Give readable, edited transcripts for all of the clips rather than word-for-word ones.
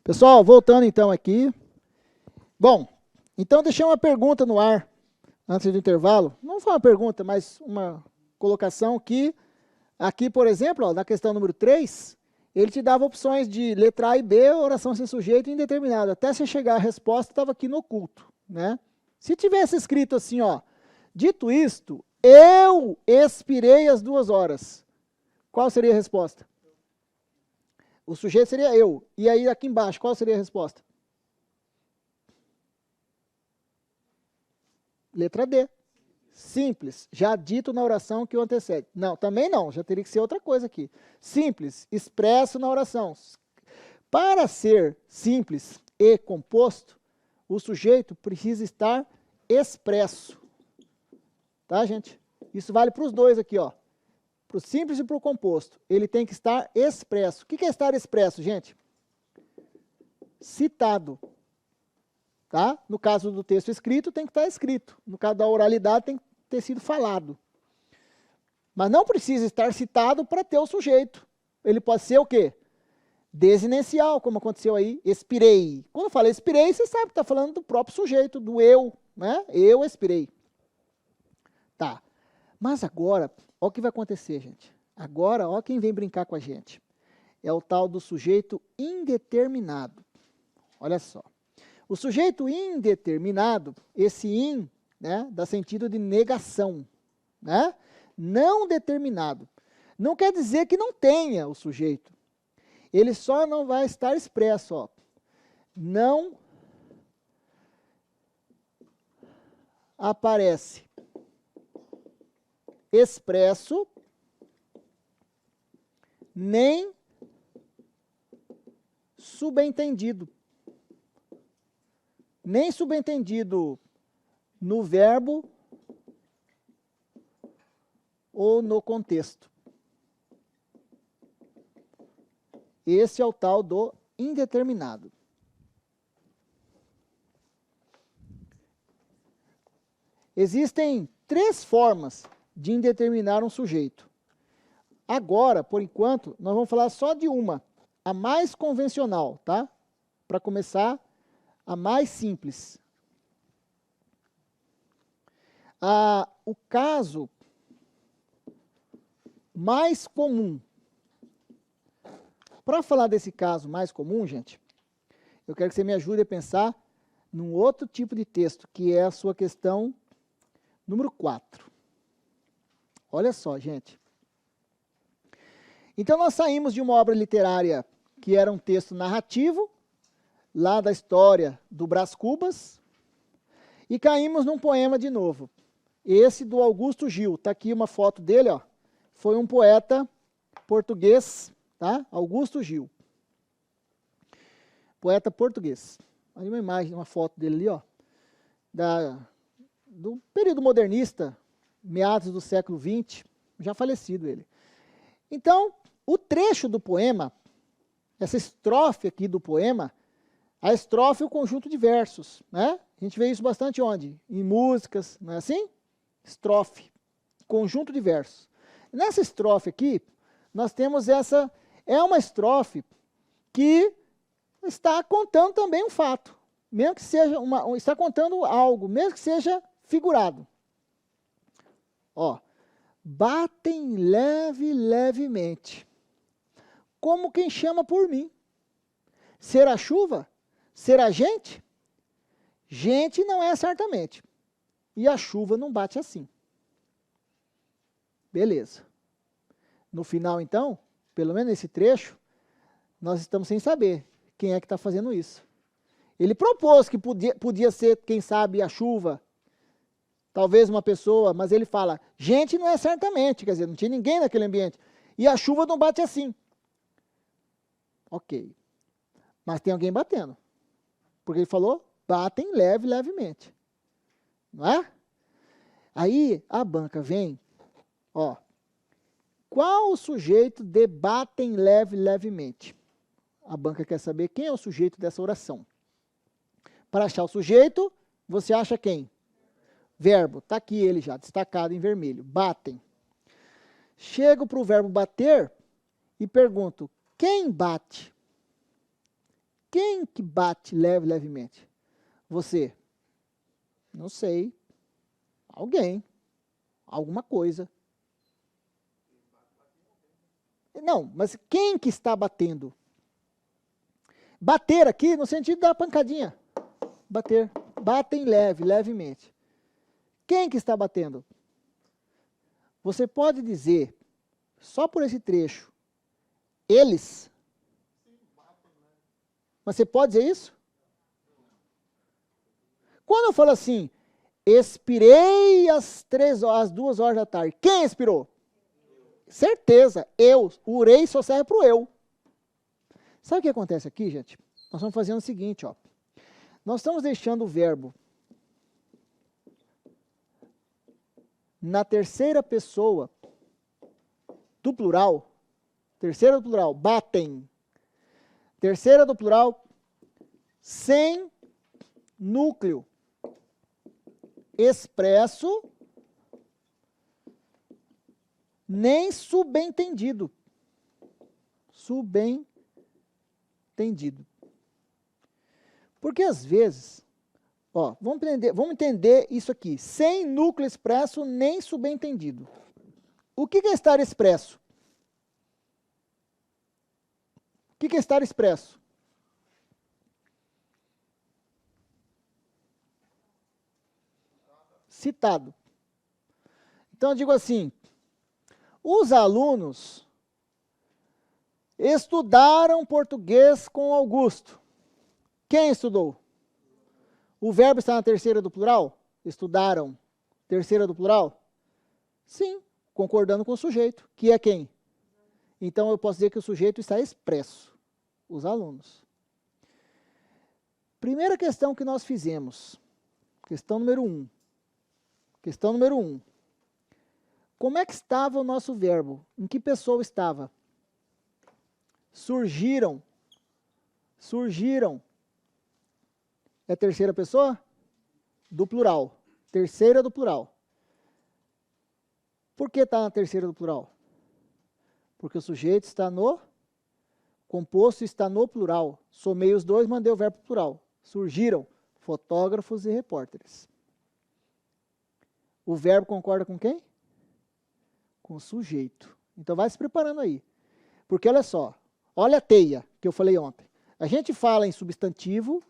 Pessoal, voltando então aqui. Bom, então deixei uma pergunta no ar antes do intervalo. Não foi uma pergunta, mas uma colocação que aqui, por exemplo, ó, na questão número 3, ele te dava opções de letra A e B, oração sem sujeito indeterminado. Até você chegar a resposta, estava aqui no oculto, né? Se tivesse escrito assim, ó, dito isto, eu expirei as 2 horas. Qual seria a resposta? O sujeito seria eu. E aí aqui embaixo, qual seria a resposta? Letra D. Simples, já dito na oração que o antecede. Não, também não, já teria que ser outra coisa aqui. Simples, expresso na oração. Para ser simples e composto, o sujeito precisa estar expresso. Tá, gente? Isso vale para os dois aqui, ó. Para o simples e para o composto. Ele tem que estar expresso. O que é estar expresso, gente? Citado. Tá? No caso do texto escrito, tem que estar escrito. No caso da oralidade, tem que ter sido falado. Mas não precisa estar citado para ter o sujeito. Ele pode ser o quê? Desinencial, como aconteceu aí, expirei. Quando fala expirei, você sabe que está falando do próprio sujeito, do eu, né? Eu expirei. Tá. Mas agora, olha o que vai acontecer, gente. Agora, olha quem vem brincar com a gente. É o tal do sujeito indeterminado. Olha só. O sujeito indeterminado, esse in, né, dá sentido de negação, né? Não determinado. Não quer dizer que não tenha o sujeito. Ele só não vai estar expresso, ó. Não aparece expresso nem subentendido. Nem subentendido no verbo ou no contexto. Esse é o tal do indeterminado. Existem 3 formas de indeterminar um sujeito. Agora, por enquanto, nós vamos falar só de uma, a mais convencional, tá? Para começar, a mais simples. O caso mais comum. Para falar desse caso mais comum, gente, eu quero que você me ajude a pensar num outro tipo de texto, que é a sua questão número 4. Olha só, gente. Então, nós saímos de uma obra literária que era um texto narrativo, lá da história do Brás Cubas, e caímos num poema de novo. Esse do Augusto Gil. Está aqui uma foto dele, ó. Foi um poeta português, tá? Augusto Gil. Poeta português. Olha uma imagem, uma foto dele ali, ó. Do período modernista, meados do século XX, já falecido ele. Então, o trecho do poema, essa estrofe aqui do poema, a estrofe é o conjunto de versos, né? A gente vê isso bastante onde? Em músicas, não é assim? Estrofe, conjunto de versos. Nessa estrofe aqui, nós temos essa, é uma estrofe que está contando também um fato, mesmo que seja está contando algo, mesmo que seja figurado. Ó, batem levemente, como quem chama por mim. Será chuva? Será gente? Gente não é certamente. E a chuva não bate assim. Beleza. No final, então, pelo menos nesse trecho, nós estamos sem saber quem é que está fazendo isso. Ele propôs que podia ser, quem sabe, a chuva, talvez uma pessoa, mas ele fala, gente não é certamente, quer dizer, não tinha ninguém naquele ambiente. E a chuva não bate assim. Ok. Mas tem alguém batendo. Porque ele falou, batem levemente. Não é? Aí a banca vem, ó. Qual o sujeito de batem levemente? A banca quer saber quem é o sujeito dessa oração. Para achar o sujeito, você acha quem? Verbo. Está aqui ele já, destacado em vermelho. Batem. Chego para o verbo bater e pergunto, quem bate? Quem quem que bate levemente? Você? Não sei. Alguém. Alguma coisa. Não, mas quem que está batendo? Bater aqui no sentido da pancadinha. Bater. Batem levemente. Quem que está batendo? Você pode dizer, só por esse trecho, eles. Mas você pode dizer isso? Quando eu falo assim, expirei às 2 horas da tarde, quem expirou? Certeza, eu. O urei só serve para o eu. Sabe o que acontece aqui, gente? Nós estamos fazendo o seguinte, ó. Nós estamos deixando o verbo na terceira pessoa do plural. Terceira do plural, batem. Terceira do plural, sem núcleo expresso nem subentendido. Subentendido. Porque às vezes, ó, vamos entender isso aqui, sem núcleo expresso nem subentendido. O que é estar expresso? O que é estar expresso? Citado. Então eu digo assim, os alunos estudaram português com Augusto. Quem estudou? O verbo está na terceira do plural? Estudaram. Terceira do plural? Sim, concordando com o sujeito, que é quem? Então eu posso dizer que o sujeito está expresso. Os alunos. Primeira questão que nós fizemos. Questão número 1. Questão número 1. Como é que estava o nosso verbo? Em que pessoa estava? Surgiram. Surgiram. É terceira pessoa? Do plural. Terceira do plural. Por que está na terceira do plural? Porque o sujeito está no composto, está no plural. Somei os dois, mandei o verbo plural. Surgiram fotógrafos e repórteres. O verbo concorda com quem? Com o sujeito. Então vai se preparando aí. Porque olha só, olha a teia que eu falei ontem. A gente fala em substantivo,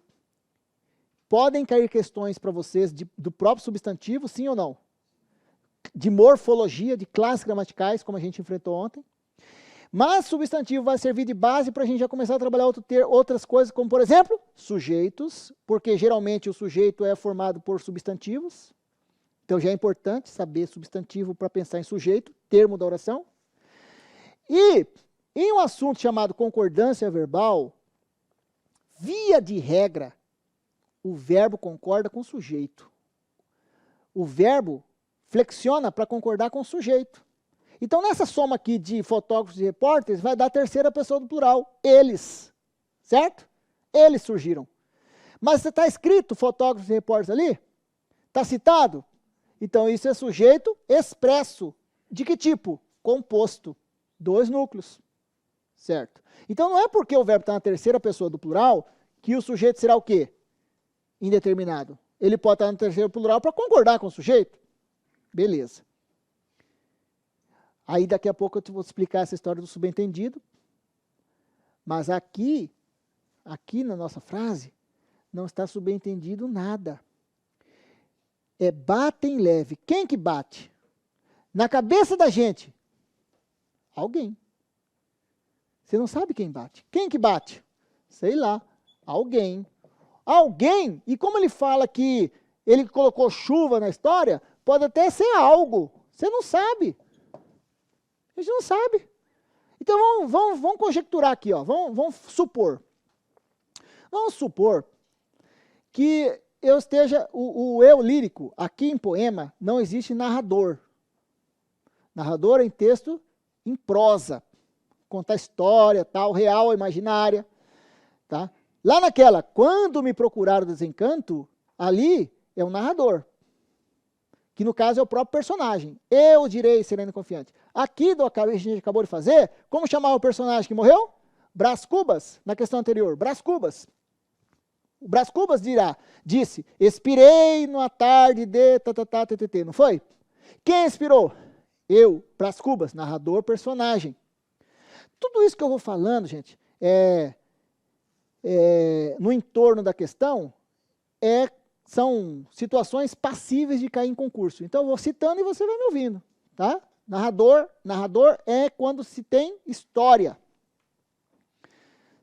podem cair questões para vocês do próprio substantivo, sim ou não? De morfologia, de classes gramaticais, como a gente enfrentou ontem. Mas substantivo vai servir de base para a gente já começar a trabalhar outras coisas, como por exemplo, sujeitos, porque geralmente o sujeito é formado por substantivos. Então já é importante saber substantivo para pensar em sujeito, termo da oração. E em um assunto chamado concordância verbal, via de regra, o verbo concorda com o sujeito. O verbo flexiona para concordar com o sujeito. Então, nessa soma aqui de fotógrafos e repórteres, vai dar a terceira pessoa do plural, eles. Certo? Eles surgiram. Mas está escrito fotógrafos e repórteres ali? Está citado? Então, isso é sujeito expresso. De que tipo? Composto. 2 núcleos. Certo? Então, não é porque o verbo está na terceira pessoa do plural que o sujeito será o quê? Indeterminado. Ele pode estar no terceiro plural para concordar com o sujeito. Beleza. Aí daqui a pouco eu te vou explicar essa história do subentendido. Mas aqui na nossa frase, não está subentendido nada. É batem leve. Quem que bate? Na cabeça da gente. Alguém. Você não sabe quem bate. Quem que bate? Sei lá. Alguém. Alguém, e como ele fala que ele colocou chuva na história, pode até ser algo. Você não sabe. A gente não sabe. Então vamos conjecturar aqui, ó. Vamos supor. Vamos supor que eu esteja, o eu lírico, aqui em poema, não existe narrador. Narrador em texto, em prosa. Contar história, tal, real ou imaginária. Tá? Lá naquela, quando me procurar o desencanto, ali é o narrador. Que no caso é o próprio personagem. Eu direi, sereno confiante. Aqui do que a gente acabou de fazer, como chamava o personagem que morreu? Brás Cubas, na questão anterior. Brás Cubas. O Brás Cubas disse, expirei numa tarde de ttt, não foi? Quem expirou? Eu, Brás Cubas, narrador, personagem. Tudo isso que eu vou falando, gente, no entorno da questão, são situações passíveis de cair em concurso. Então, eu vou citando e você vai me ouvindo, tá? Narrador é quando se tem história.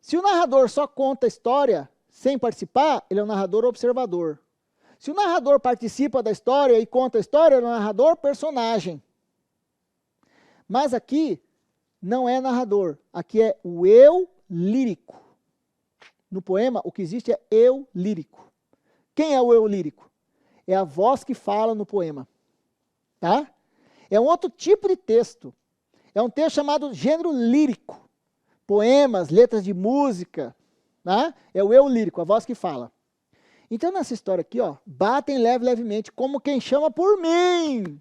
Se o narrador só conta a história sem participar, ele é um narrador observador. Se o narrador participa da história e conta a história, ele é um narrador personagem. Mas aqui não é narrador, aqui é o eu lírico. No poema, o que existe é eu lírico. Quem é o eu lírico? É a voz que fala no poema. Tá? É um outro tipo de texto. É um texto chamado gênero lírico. Poemas, letras de música. Tá? É o eu lírico, a voz que fala. Então, nessa história aqui, ó, batem levemente, como quem chama por mim.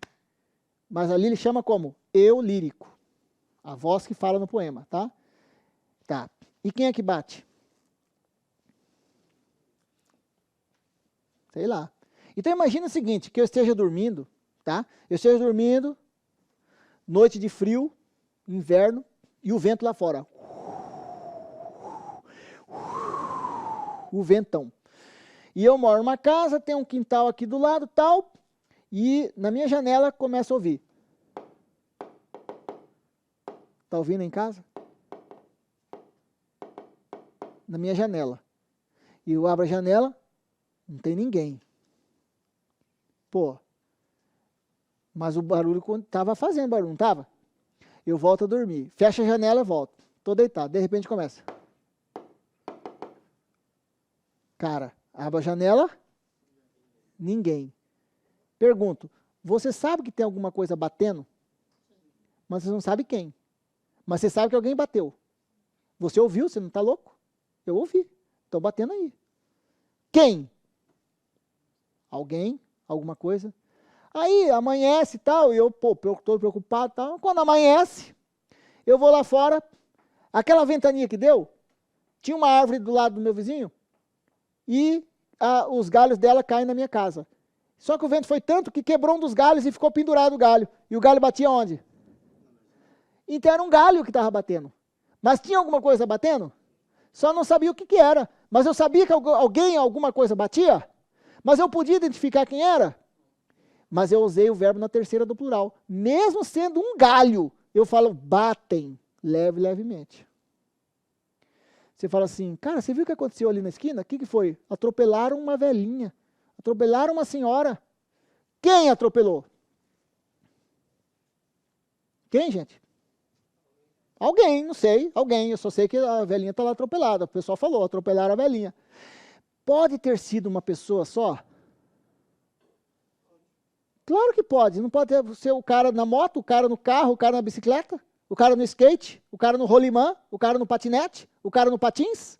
Mas ali ele chama como eu lírico. A voz que fala no poema, tá? Tá. E quem é que bate? Sei lá. Então imagina o seguinte, que eu esteja dormindo, tá? Eu esteja dormindo, noite de frio, inverno, e o vento lá fora. O ventão. E eu moro numa casa, tem um quintal aqui do lado, tal, e na minha janela começa a ouvir. Tá ouvindo em casa? Na minha janela. E eu abro a janela, não tem ninguém. Pô, mas o barulho estava fazendo barulho, não estava? Eu volto a dormir. Fecho a janela e volto. Estou deitado. De repente começa. Cara, abro a janela, ninguém. Pergunto, você sabe que tem alguma coisa batendo? Mas você não sabe quem. Mas você sabe que alguém bateu. Você ouviu, você não está louco? Eu ouvi. Estou batendo aí. Quem? Alguém? Alguma coisa? Aí amanhece e tal, e eu estou preocupado e tal. Quando amanhece, eu vou lá fora, aquela ventania que deu, tinha uma árvore do lado do meu vizinho, e os galhos dela caem na minha casa. Só que o vento foi tanto que quebrou um dos galhos e ficou pendurado o galho. E o galho batia onde? Então era um galho que estava batendo. Mas tinha alguma coisa batendo? Só não sabia o que era. Mas eu sabia que alguma coisa batia. Mas eu podia identificar quem era. Mas eu usei o verbo na terceira do plural. Mesmo sendo um galho, eu falo batem, levemente. Você fala assim, cara, você viu o que aconteceu ali na esquina? O que foi? Atropelaram uma velhinha. Atropelaram uma senhora. Quem atropelou? Quem, gente? Alguém, não sei, alguém. Eu só sei que a velhinha está lá atropelada. O pessoal falou, atropelaram a velhinha. Pode ter sido uma pessoa só? Claro que pode. Não pode ser o cara na moto, o cara no carro, o cara na bicicleta, o cara no skate, o cara no rolimã, o cara no patinete, o cara no patins.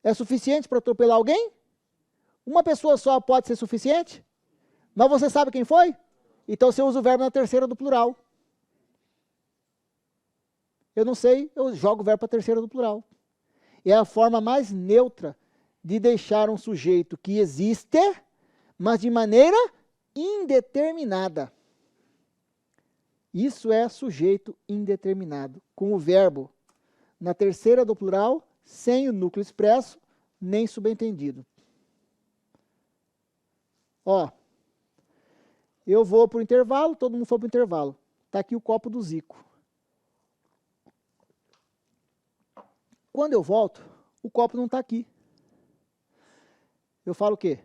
É suficiente para atropelar alguém? Uma pessoa só pode ser suficiente? Mas você sabe quem foi? Então você usa o verbo na terceira do plural. Eu não sei, eu jogo o verbo para a terceira do plural. É a forma mais neutra de deixar um sujeito que existe, mas de maneira indeterminada. Isso é sujeito indeterminado, com o verbo na terceira do plural, sem o núcleo expresso, nem subentendido. Ó, eu vou para o intervalo, todo mundo foi para o intervalo. Está aqui o copo do Zico. Quando eu volto, o copo não está aqui. Eu falo o quê?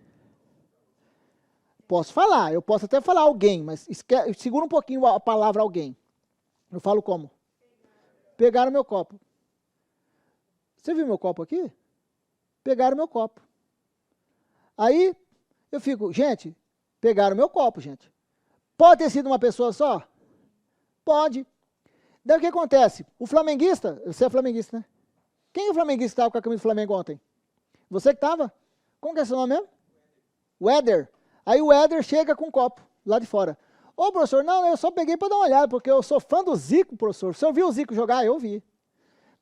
Posso falar, eu posso até falar alguém, mas segura um pouquinho a palavra alguém. Eu falo como? Pegaram meu copo. Você viu meu copo aqui? Pegaram meu copo. Aí eu fico, gente, pegaram meu copo, gente. Pode ter sido uma pessoa só? Pode. Daí o que acontece? O flamenguista, você é flamenguista, né? Quem é o flamenguista que estava com a camisa do Flamengo ontem? Você que estava? Como que é seu nome mesmo? O Éder. Aí o Éder chega com um copo lá de fora. Ô, professor, não, eu só peguei para dar uma olhada, porque eu sou fã do Zico, professor. O senhor viu o Zico jogar? Eu vi.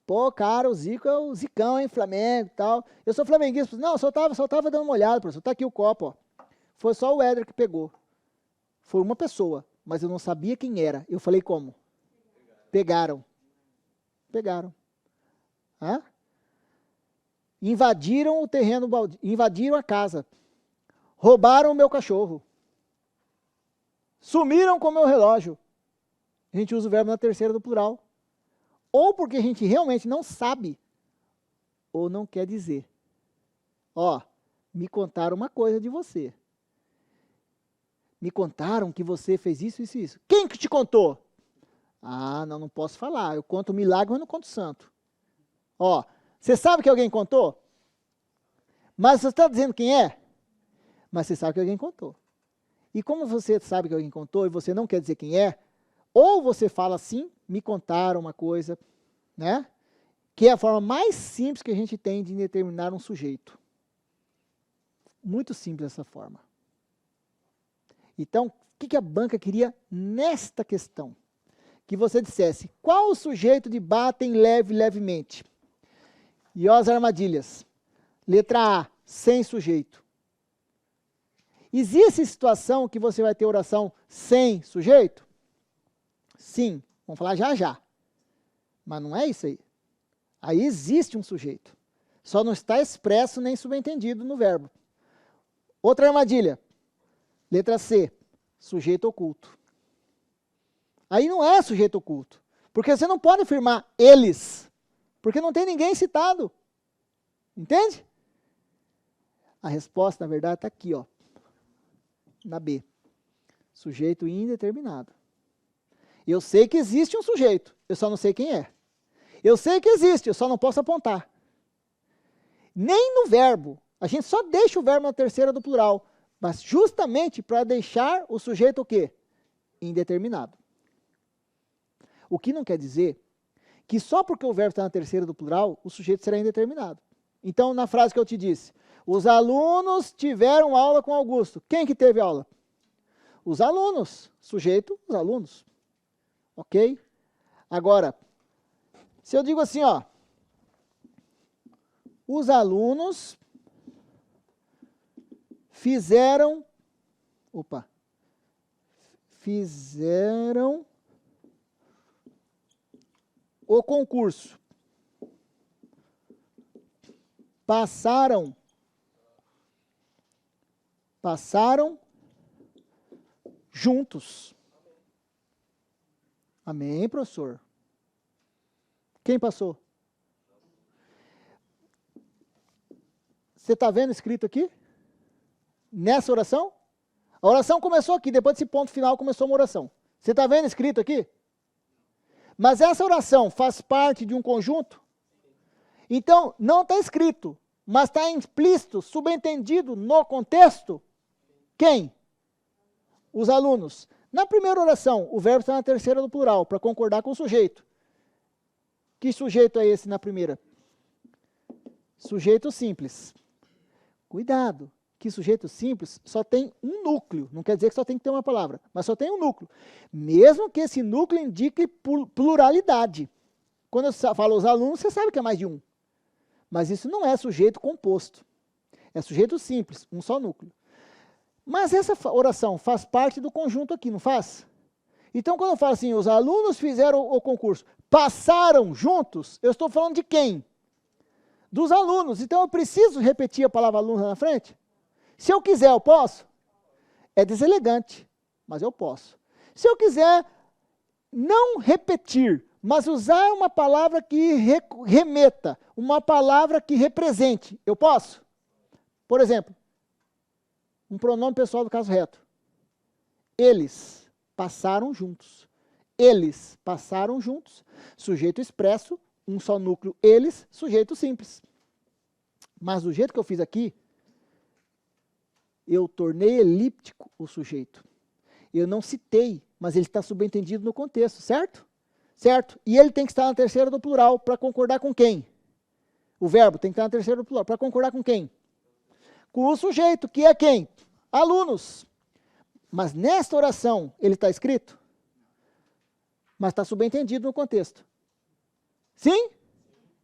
Pô, cara, o Zico é o Zicão, hein, Flamengo e tal. Eu sou flamenguista. Não, só tava dando uma olhada, professor. Tá aqui o copo, ó. Foi só o Éder que pegou. Foi uma pessoa, mas eu não sabia quem era. Eu falei como? Pegaram. Hã? Invadiram o terreno baldio, invadiram a casa. Roubaram o meu cachorro. Sumiram com o meu relógio. A gente usa o verbo na terceira do plural. Ou porque a gente realmente não sabe, ou não quer dizer. Ó, me contaram uma coisa de você. Me contaram que você fez isso, isso e isso. Quem que te contou? Ah, não posso falar. Eu conto milagre, mas não conto santo. Ó, você sabe que alguém contou? Mas você está dizendo quem é? Mas você sabe que alguém contou. E como você sabe que alguém contou e você não quer dizer quem é, ou você fala assim, me contaram uma coisa, né? Que é a forma mais simples que a gente tem de determinar um sujeito. Muito simples essa forma. Então, o que a banca queria nesta questão? Que você dissesse, qual o sujeito de batem levemente? E ó as armadilhas. Letra A, sem sujeito. Existe situação que você vai ter oração sem sujeito? Sim, vamos falar já. Mas não é isso aí. Aí existe um sujeito. Só não está expresso nem subentendido no verbo. Outra armadilha. Letra C, sujeito oculto. Aí não é sujeito oculto. Porque você não pode afirmar eles. Porque não tem ninguém citado. Entende? A resposta, na verdade, está aqui, ó. Na B. Sujeito indeterminado. Eu sei que existe um sujeito, eu só não sei quem é. Eu sei que existe, eu só não posso apontar. Nem no verbo. A gente só deixa o verbo na terceira do plural. Mas justamente para deixar o sujeito o quê? Indeterminado. O que não quer dizer que só porque o verbo está na terceira do plural, o sujeito será indeterminado. Então, na frase que eu te disse, os alunos tiveram aula com Augusto. Quem que teve aula? Os alunos. Sujeito, os alunos. Ok? Agora, se eu digo assim, ó, os alunos fizeram o concurso. Passaram juntos. Amém, professor? Quem passou? Você está vendo escrito aqui? Nessa oração? A oração começou aqui, depois desse ponto final começou uma oração. Você está vendo escrito aqui? Mas essa oração faz parte de um conjunto? Então, não está escrito, mas está implícito, subentendido no contexto. Quem? Os alunos. Na primeira oração, o verbo está na terceira do plural, para concordar com o sujeito. Que sujeito é esse na primeira? Sujeito simples. Cuidado, que sujeito simples só tem um núcleo. Não quer dizer que só tem que ter uma palavra, mas só tem um núcleo. Mesmo que esse núcleo indique pluralidade. Quando eu falo os alunos, você sabe que é mais de um. Mas isso não é sujeito composto. É sujeito simples, um só núcleo. Mas essa oração faz parte do conjunto aqui, não faz? Então, quando eu falo assim, os alunos fizeram o concurso, passaram juntos, eu estou falando de quem? Dos alunos. Então, eu preciso repetir a palavra aluno na frente? Se eu quiser, eu posso? É deselegante, mas eu posso. Se eu quiser não repetir, mas usar uma palavra que remeta, uma palavra que represente, eu posso? Por exemplo, um pronome pessoal do caso reto. Eles passaram juntos. Eles passaram juntos. Sujeito expresso, um só núcleo, eles, sujeito simples. Mas do jeito que eu fiz aqui, eu tornei elíptico o sujeito. Eu não citei, mas ele está subentendido no contexto, certo? Certo? E ele tem que estar na terceira do plural para concordar com quem? O verbo tem que estar na terceira do plural para concordar com quem? Com o sujeito, que é quem? Alunos. Mas nesta oração, ele está escrito? Mas está subentendido no contexto. Sim?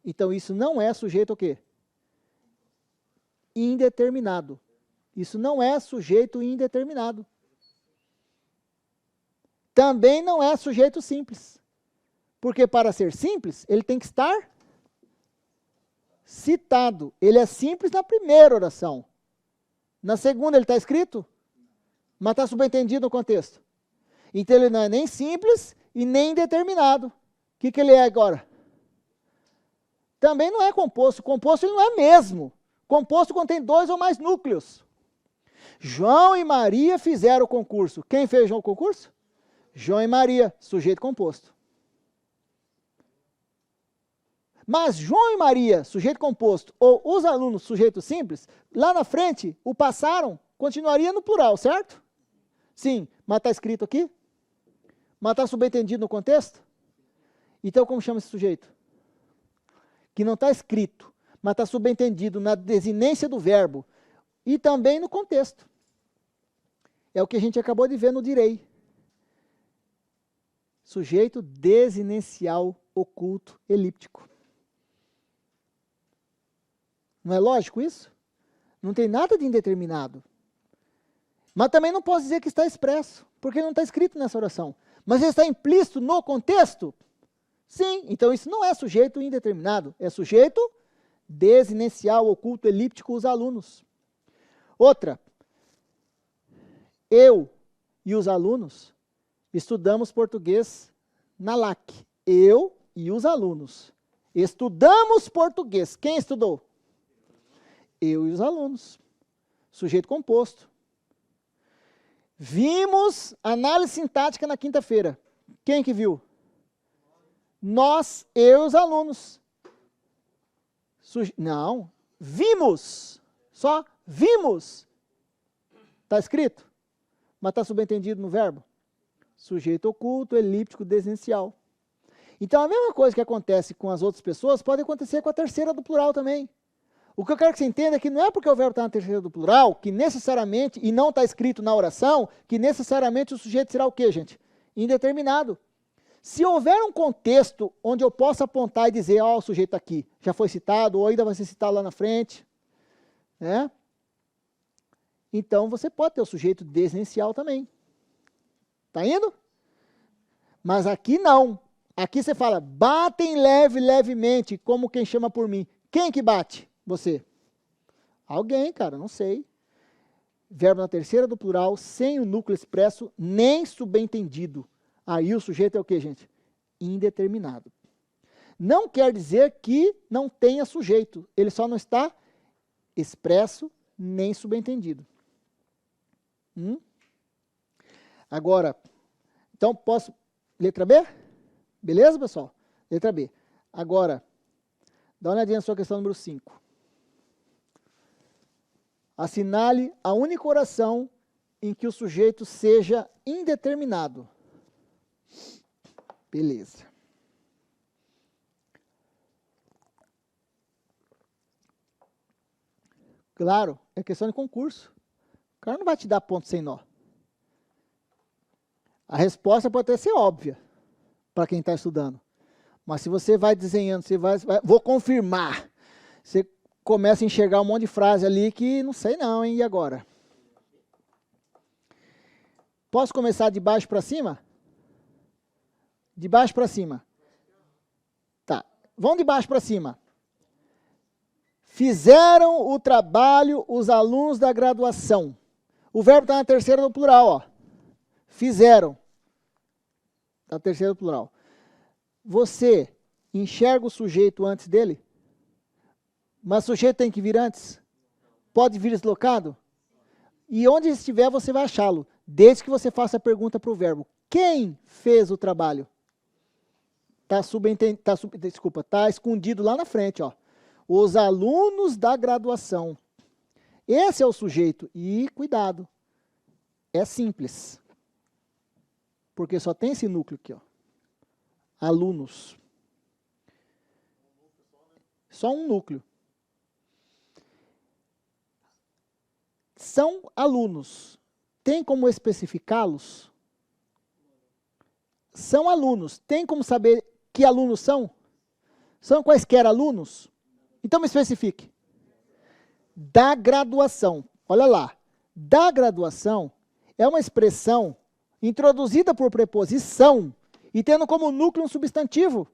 Então, isso não é sujeito ao quê? Indeterminado. Isso não é sujeito indeterminado. Também não é sujeito simples. Porque para ser simples, ele tem que estar citado. Ele é simples na primeira oração. Na segunda ele está escrito, mas está subentendido no contexto. Então ele não é nem simples e nem indeterminado. O que ele é agora? Também não é composto. Composto ele não é mesmo. Composto contém 2 ou mais núcleos. João e Maria fizeram o concurso. Quem fez o concurso? João e Maria, sujeito composto. Mas João e Maria, sujeito composto, ou os alunos, sujeito simples, lá na frente, o passaram, continuaria no plural, certo? Sim, mas está escrito aqui? Mas está subentendido no contexto? Então, como chama esse sujeito? Que não está escrito, mas está subentendido na desinência do verbo e também no contexto. É o que a gente acabou de ver no direi. Sujeito desinencial oculto elíptico. Não é lógico isso? Não tem nada de indeterminado. Mas também não posso dizer que está expresso, porque não está escrito nessa oração. Mas ele está implícito no contexto? Sim, então isso não é sujeito indeterminado, é sujeito desinencial, oculto, elíptico, os alunos. Outra, eu e os alunos estudamos português na LAC. Eu e os alunos. Estudamos português. Quem estudou? Eu e os alunos. Sujeito composto. Vimos análise sintática na quinta-feira. Quem que viu? Nós, eu e os alunos. Não, vimos. Só vimos. Está escrito? Mas está subentendido no verbo? Sujeito oculto, elíptico, desinencial. Então, a mesma coisa que acontece com as outras pessoas pode acontecer com a terceira do plural também. O que eu quero que você entenda é que não é porque o verbo está na terceira do plural, que necessariamente, e não está escrito na oração, que necessariamente o sujeito será o quê, gente? Indeterminado. Se houver um contexto onde eu possa apontar e dizer, ó, o sujeito aqui já foi citado, ou ainda vai ser citado lá na frente, né? Então, você pode ter o sujeito desinencial também. Está indo? Mas aqui não. Aqui você fala, batem levemente, como quem chama por mim. Quem que bate? Você. Alguém, cara, não sei. Verbo na terceira do plural, sem o núcleo expresso, nem subentendido. Aí o sujeito é o que, gente? Indeterminado. Não quer dizer que não tenha sujeito. Ele só não está expresso nem subentendido. Agora, então posso... Letra B? Beleza, pessoal? Letra B. Agora, dá uma olhadinha na sua questão número 5. Assinale a única oração em que o sujeito seja indeterminado. Beleza. Claro, é questão de concurso. O cara não vai te dar ponto sem nó. A resposta pode até ser óbvia para quem está estudando. Mas se você vai desenhando, vou confirmar. Você começa a enxergar um monte de frase ali que não sei não, hein? E agora? Posso começar de baixo para cima? De baixo para cima. Tá, vamos de baixo para cima. Fizeram o trabalho os alunos da graduação. O verbo está na terceira do plural, ó. Fizeram. Está na terceira do plural. Você enxerga o sujeito antes dele? Mas o sujeito tem que vir antes? Pode vir deslocado? E onde estiver, você vai achá-lo. Desde que você faça a pergunta para o verbo. Quem fez o trabalho? Está escondido lá na frente, ó. Os alunos da graduação. Esse é o sujeito. E, cuidado, é simples. Porque só tem esse núcleo aqui, ó. Alunos. Só um núcleo. São alunos. Tem como especificá-los? São alunos. Tem como saber que alunos são? São quaisquer alunos? Então me especifique. Da graduação. Olha lá. Da graduação é uma expressão introduzida por preposição e tendo como núcleo um substantivo,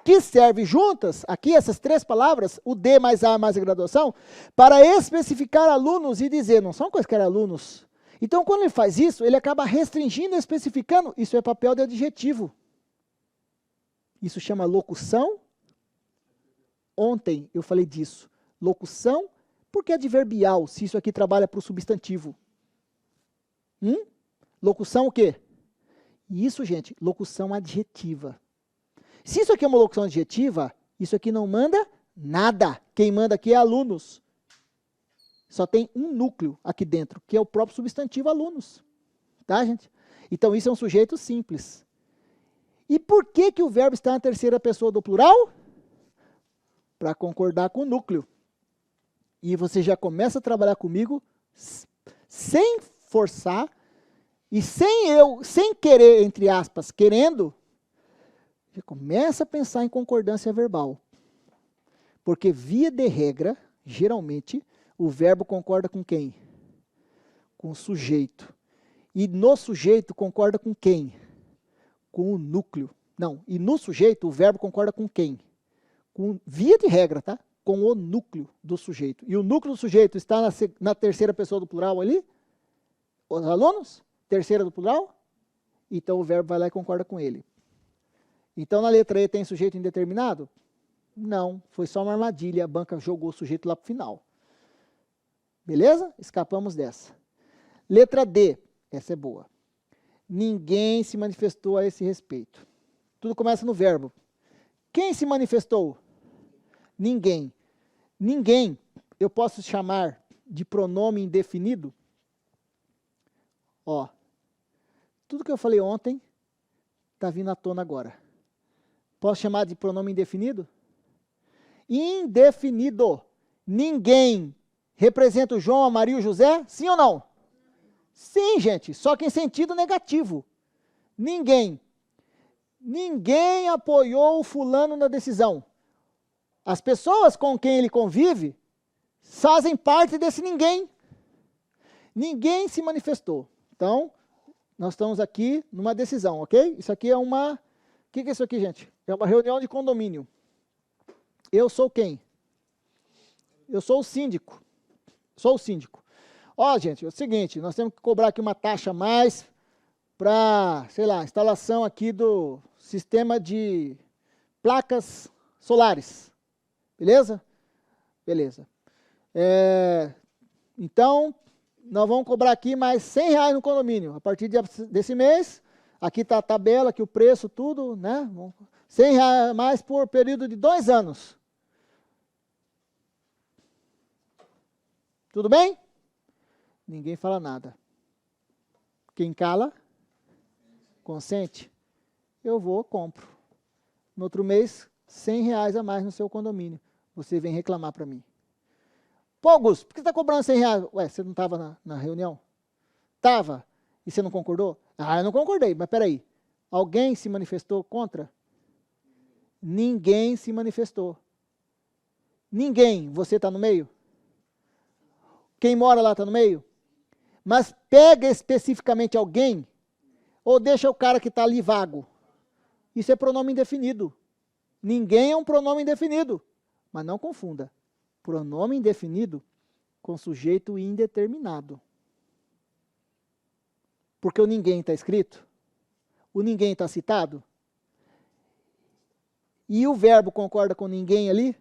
que serve juntas, aqui essas três palavras, o de mais a mais a graduação, para especificar alunos e dizer, não são quaisquer alunos. Então, quando ele faz isso, ele acaba restringindo e especificando, isso é papel de adjetivo. Isso chama locução. Ontem eu falei disso. Locução, porque é adverbial, se isso aqui trabalha para o substantivo. Locução o quê? Isso, gente, locução adjetiva. Se isso aqui é uma locução adjetiva, isso aqui não manda nada. Quem manda aqui é alunos. Só tem um núcleo aqui dentro, que é o próprio substantivo alunos. Tá, gente? Então, isso é um sujeito simples. E por que que o verbo está na terceira pessoa do plural? Para concordar com o núcleo. E você já começa a trabalhar comigo sem forçar e sem querer, entre aspas, querendo, já começa a pensar em concordância verbal. Porque, via de regra, geralmente, o verbo concorda com quem? Com o sujeito. E no sujeito concorda com quem? Com o núcleo. Não, e no sujeito o verbo concorda com quem? Via de regra, tá? Com o núcleo do sujeito. E o núcleo do sujeito está na terceira pessoa do plural ali? Os alunos? Terceira do plural? Então o verbo vai lá e concorda com ele. Então na letra E tem sujeito indeterminado? Não, foi só uma armadilha, a banca jogou o sujeito lá para o final. Beleza? Escapamos dessa. Letra D, essa é boa. Ninguém se manifestou a esse respeito. Tudo começa no verbo. Quem se manifestou? Ninguém. Ninguém, eu posso chamar de pronome indefinido? Ó, tudo que eu falei ontem está vindo à tona agora. Posso chamar de pronome indefinido? Indefinido. Ninguém representa o João, a Maria e o José? Sim ou não? Sim, gente, só que em sentido negativo. Ninguém. Ninguém apoiou o fulano na decisão. As pessoas com quem ele convive fazem parte desse ninguém. Ninguém se manifestou. Então, nós estamos aqui numa decisão, ok? Isso aqui é uma... O que é isso aqui, gente? É uma reunião de condomínio. Eu sou quem? Eu sou o síndico. Sou o síndico. Ó, gente, é o seguinte, nós temos que cobrar aqui uma taxa a mais para, sei lá, instalação aqui do sistema de placas solares. Beleza? Beleza. Então, nós vamos cobrar aqui mais R$100 no condomínio. A partir desse mês, aqui está a tabela, aqui o preço, tudo, né? R$100 a mais por período de 2 anos. Tudo bem? Ninguém fala nada. Quem cala, consente. Eu vou, compro. No outro mês, R$100 a mais no seu condomínio. Você vem reclamar para mim. Pô, Augusto, por que você está cobrando R$100? Ué, você não estava na reunião? Estava. E você não concordou? Ah, eu não concordei, mas peraí. Alguém se manifestou contra? Ninguém se manifestou. Ninguém. Você está no meio? Quem mora lá está no meio? Mas pega especificamente alguém ou deixa o cara que está ali vago. Isso é pronome indefinido. Ninguém é um pronome indefinido. Mas não confunda. Pronome indefinido com sujeito indeterminado. Porque o ninguém está escrito? O ninguém está citado? E o verbo concorda com ninguém ali?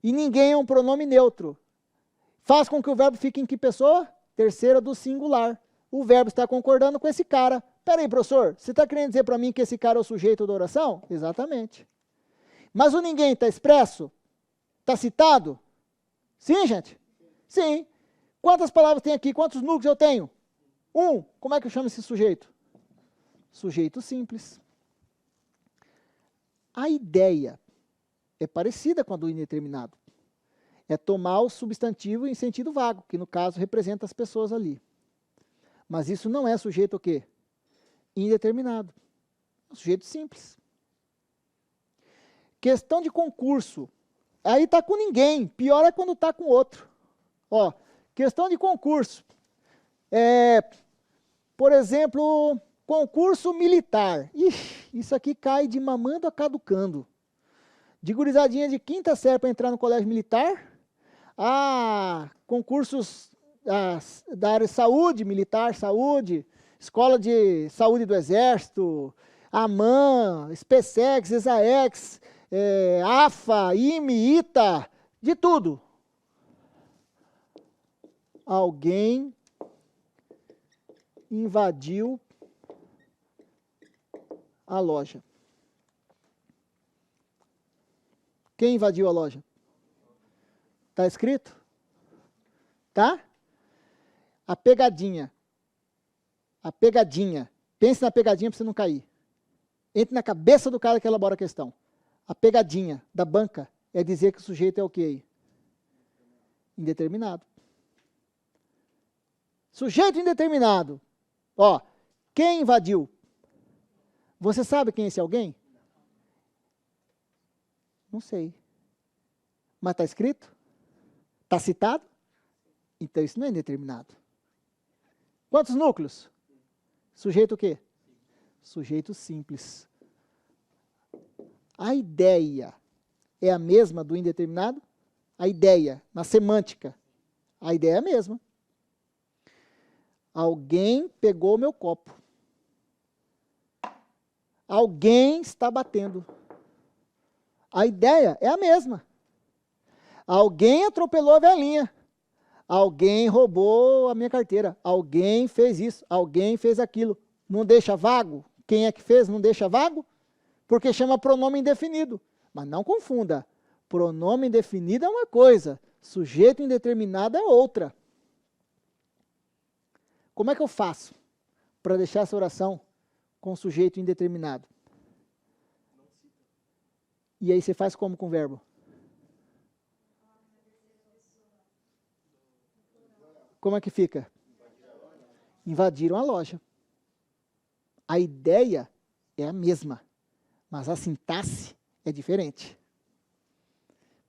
E ninguém é um pronome neutro. Faz com que o verbo fique em que pessoa? Terceira do singular. O verbo está concordando com esse cara. Peraí, professor, você está querendo dizer para mim que esse cara é o sujeito da oração? Exatamente. Mas o ninguém está expresso? Está citado? Sim, gente? Sim. Quantas palavras tem aqui? Quantos núcleos eu tenho? 1. Como é que eu chamo esse sujeito? Sujeito simples. A ideia é parecida com a do indeterminado. É tomar o substantivo em sentido vago, que no caso representa as pessoas ali. Mas isso não é sujeito o quê? Indeterminado. É um sujeito simples. Questão de concurso. Aí está com ninguém. Pior é quando está com outro. Ó, questão de concurso. Por exemplo, concurso militar. Ixi, isso aqui cai de mamando a caducando. De gurizadinha de quinta série para entrar no colégio militar. Concursos da área de saúde, militar, saúde, escola de saúde do Exército, AMAN, SpaceX, ESAEX, AFA, IME, ITA, de tudo. Alguém invadiu a loja. Quem invadiu a loja? Está escrito? Tá? A pegadinha. A pegadinha. Pense na pegadinha para você não cair. Entre na cabeça do cara que elabora a questão. A pegadinha da banca é dizer que o sujeito é o quê? Indeterminado. Sujeito indeterminado. Ó, quem invadiu? Você sabe quem é esse alguém? Não sei. Mas está escrito? Está citado? Então isso não é indeterminado. Quantos núcleos? Sujeito o quê? Sujeito simples. A ideia é a mesma do indeterminado? A ideia, na semântica, a ideia é a mesma. Alguém pegou meu copo. Alguém está batendo. A ideia é a mesma. Alguém atropelou a velhinha. Alguém roubou a minha carteira. Alguém fez isso. Alguém fez aquilo. Não deixa vago? Quem é que fez? Não deixa vago? Porque chama pronome indefinido. Mas não confunda. Pronome indefinido é uma coisa. Sujeito indeterminado é outra. Como é que eu faço para deixar essa oração com sujeito indeterminado? E aí você faz como com o verbo? Como é que fica? Invadiram a loja. A ideia é a mesma, mas a sintaxe é diferente.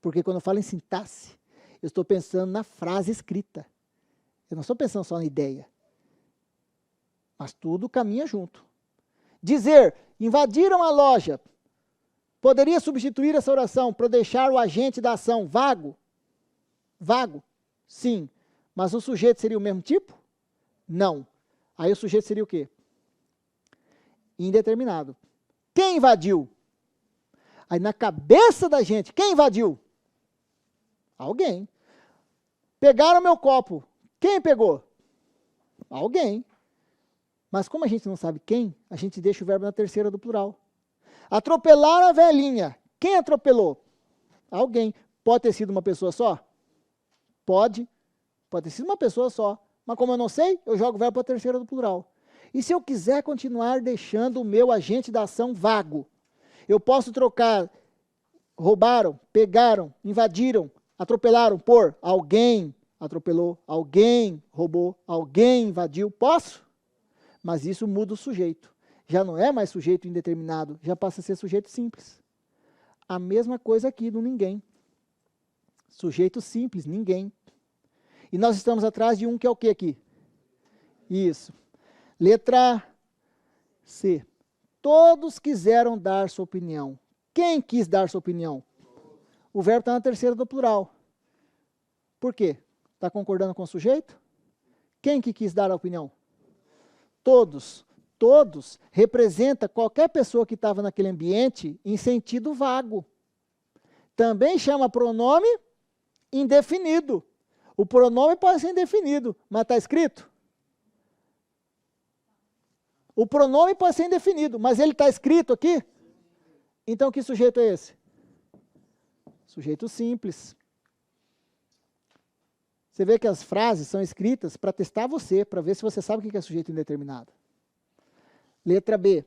Porque quando eu falo em sintaxe, eu estou pensando na frase escrita. Eu não estou pensando só na ideia. Mas tudo caminha junto. Dizer, invadiram a loja, poderia substituir essa oração para deixar o agente da ação vago? Vago? Sim. Mas o sujeito seria o mesmo tipo? Não. Aí o sujeito seria o quê? Indeterminado. Quem invadiu? Aí na cabeça da gente, quem invadiu? Alguém. Pegaram meu copo. Quem pegou? Alguém. Mas como a gente não sabe quem, a gente deixa o verbo na terceira do plural. Atropelaram a velhinha. Quem atropelou? Alguém. Pode ter sido uma pessoa só? Pode. Pode ter sido uma pessoa só. Mas como eu não sei, eu jogo o verbo para a terceira do plural. E se eu quiser continuar deixando o meu agente da ação vago? Eu posso trocar roubaram, pegaram, invadiram, atropelaram por alguém atropelou, alguém roubou, alguém invadiu. Posso? Mas isso muda o sujeito. Já não é mais sujeito indeterminado, já passa a ser sujeito simples. A mesma coisa aqui do ninguém. Sujeito simples, ninguém. E nós estamos atrás de um que é o que aqui? Isso. Letra C. Todos quiseram dar sua opinião. Quem quis dar sua opinião? O verbo está na terceira do plural. Por quê? Está concordando com o sujeito? Quem que quis dar a opinião? Todos. Todos representa qualquer pessoa que estava naquele ambiente em sentido vago. Também chama pronome indefinido. O pronome pode ser indefinido, mas está escrito? O pronome pode ser indefinido, mas ele está escrito aqui? Então que sujeito é esse? Sujeito simples. Você vê que as frases são escritas para testar você, para ver se você sabe o que é sujeito indeterminado. Letra B.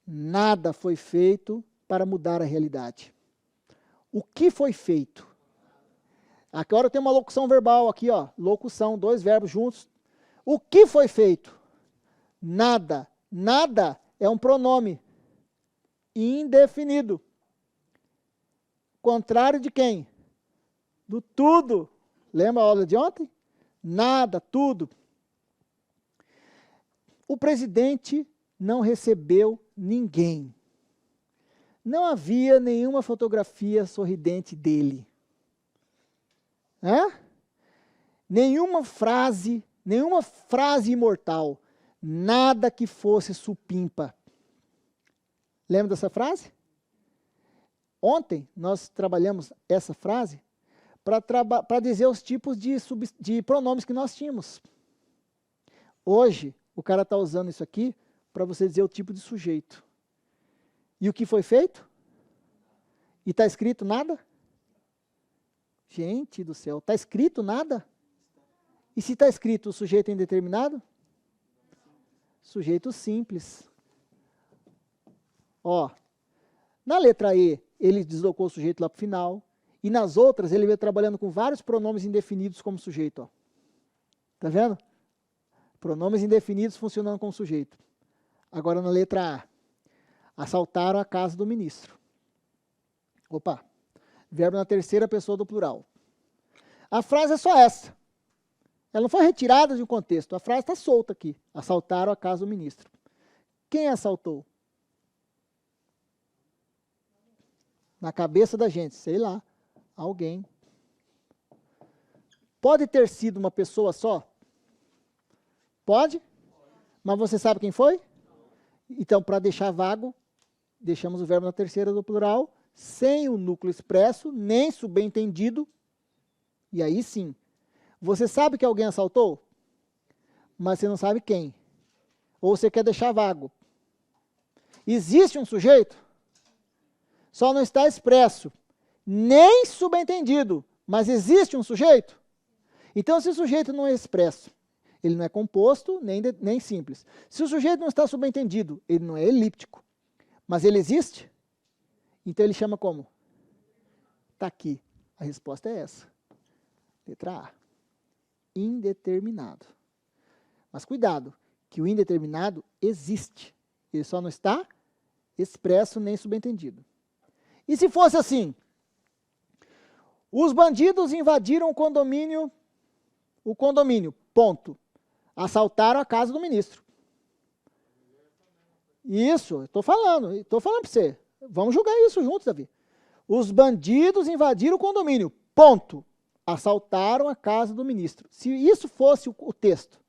Nada foi feito para mudar a realidade. O que foi feito? Agora tem uma locução verbal aqui, ó. Locução, dois verbos juntos. O que foi feito? Nada. Nada é um pronome indefinido. Contrário de quem? Do tudo. Lembra a aula de ontem? Nada, tudo. O presidente não recebeu ninguém. Não havia nenhuma fotografia sorridente dele. Nenhuma frase imortal. Nada que fosse supimpa. Lembra dessa frase? Ontem nós trabalhamos essa frase para dizer os tipos de pronomes que nós tínhamos. Hoje, o cara está usando isso aqui para você dizer o tipo de sujeito. E o que foi feito? E está escrito nada? Gente do céu, está escrito nada? E se está escrito o sujeito indeterminado? Sujeito simples. Ó, na letra E, ele deslocou o sujeito lá para o final. E nas outras, ele veio trabalhando com vários pronomes indefinidos como sujeito. Ó. Tá vendo? Pronomes indefinidos funcionando como sujeito. Agora na letra A. Assaltaram a casa do ministro. Opa. Verbo na terceira pessoa do plural. A frase é só essa. Ela não foi retirada de um contexto. A frase está solta aqui. Assaltaram a casa do ministro. Quem assaltou? Na cabeça da gente, sei lá, alguém. Pode ter sido uma pessoa só? Pode? Mas você sabe quem foi? Então, para deixar vago, deixamos o verbo na terceira do plural, sem o núcleo expresso, nem subentendido. E aí sim. Você sabe que alguém assaltou? Mas você não sabe quem. Ou você quer deixar vago. Existe um sujeito? Só não está expresso, nem subentendido, mas existe um sujeito? Então, se o sujeito não é expresso, ele não é composto, nem simples. Se o sujeito não está subentendido, ele não é elíptico, mas ele existe? Então, ele chama como? Está aqui. A resposta é essa. Letra A. Indeterminado. Mas cuidado, que o indeterminado existe. Ele só não está expresso nem subentendido. E se fosse assim? Os bandidos invadiram o condomínio, ponto. Assaltaram a casa do ministro. Isso, estou falando para você. Vamos julgar isso juntos, Davi. Os bandidos invadiram o condomínio, ponto. Assaltaram a casa do ministro. Se isso fosse o texto,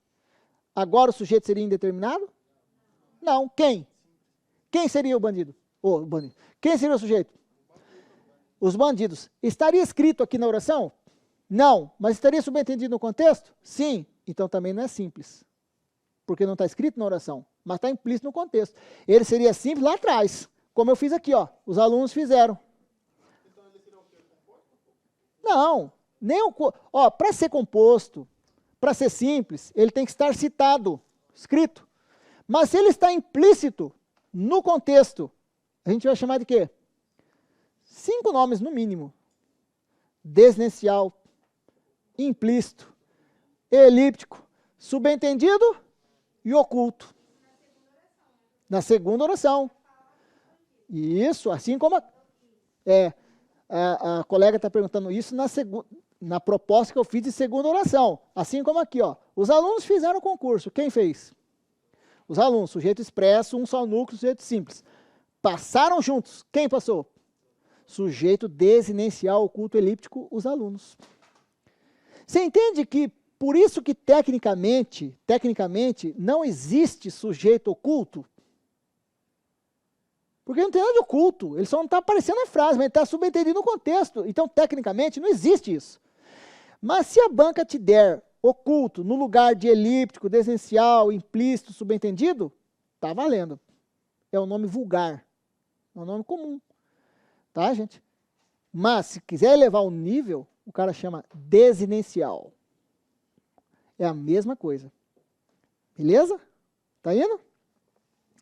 agora o sujeito seria indeterminado? Não. Quem? Quem seria o bandido? Quem seria o sujeito? Os bandidos. Estaria escrito aqui na oração? Não. Mas estaria subentendido no contexto? Sim. Então também não é simples. Porque não está escrito na oração, mas está implícito no contexto. Ele seria simples lá atrás, como eu fiz aqui, ó. Os alunos fizeram. Então ele seria o quê? Não. Para ser composto, para ser simples, ele tem que estar citado, escrito. Mas se ele está implícito no contexto, a gente vai chamar de quê? 5 nomes no mínimo. Desnencial, implícito, elíptico, subentendido e oculto. Na segunda oração. Isso, assim como a colega está perguntando isso na proposta que eu fiz de segunda oração. Assim como aqui, ó. Os alunos fizeram o concurso. Quem fez? Os alunos, sujeito expresso, um só núcleo, sujeito simples. Passaram juntos. Quem passou? Sujeito desinencial, oculto, elíptico, os alunos. Você entende que, por isso que tecnicamente, não existe sujeito oculto? Porque não tem nada de oculto, ele só não está aparecendo na frase, mas ele está subentendido no contexto. Então, tecnicamente, não existe isso. Mas se a banca te der oculto no lugar de elíptico, desinencial, implícito, subentendido, está valendo. É um nome vulgar, é um nome comum. Tá, gente? Mas, se quiser elevar o nível, o cara chama desinencial. É a mesma coisa. Beleza? Tá indo?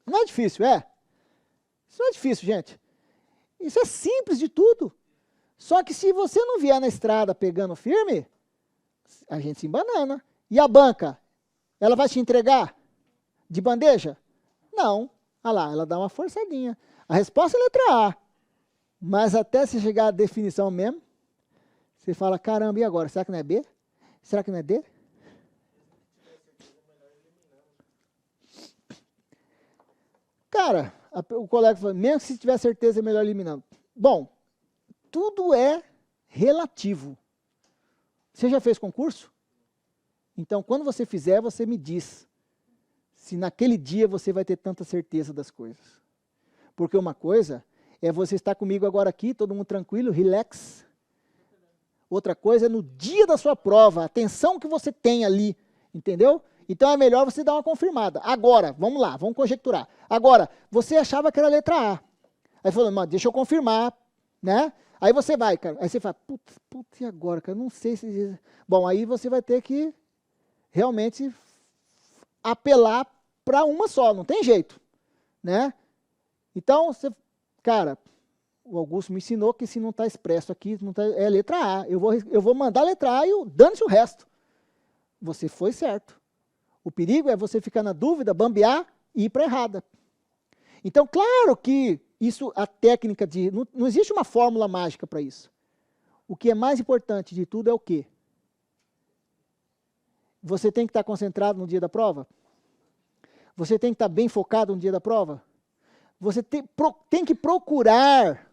Não é difícil, é? Isso não é difícil, gente. Isso é simples de tudo. Só que se você não vier na estrada pegando firme, a gente se embanana. E a banca? Ela vai te entregar de bandeja? Não. Olha lá, ela dá uma forçadinha. A resposta é letra A. Mas até se chegar à definição mesmo, você fala, caramba, e agora? Será que não é B? Será que não é D? Cara, o colega falou, mesmo que se tiver certeza é melhor eliminando. Bom, tudo é relativo. Você já fez concurso? Então, quando você fizer, você me diz se naquele dia você vai ter tanta certeza das coisas. Porque uma coisa é você estar comigo agora aqui, todo mundo tranquilo, relax. Outra coisa é no dia da sua prova, a tensão que você tem ali, entendeu? Então é melhor você dar uma confirmada. Agora, vamos lá, vamos conjecturar. Agora, você achava que era a letra A. Aí falou, mano, deixa eu confirmar, né? Aí você vai, cara. Aí você fala, putz, e agora, cara? Não sei se... Bom, aí você vai ter que realmente apelar para uma só, não tem jeito, né? Então, você, cara, o Augusto me ensinou que se não está expresso aqui, não tá, é letra A. Eu vou mandar a letra A e dane-se o resto. Você foi certo. O perigo é você ficar na dúvida, bambear e ir para errada. Então, claro que isso, a técnica de... Não existe uma fórmula mágica para isso. O que é mais importante de tudo é o quê? Você tem que estar concentrado no dia da prova? Você tem que estar bem focado no dia da prova? Você tem que procurar,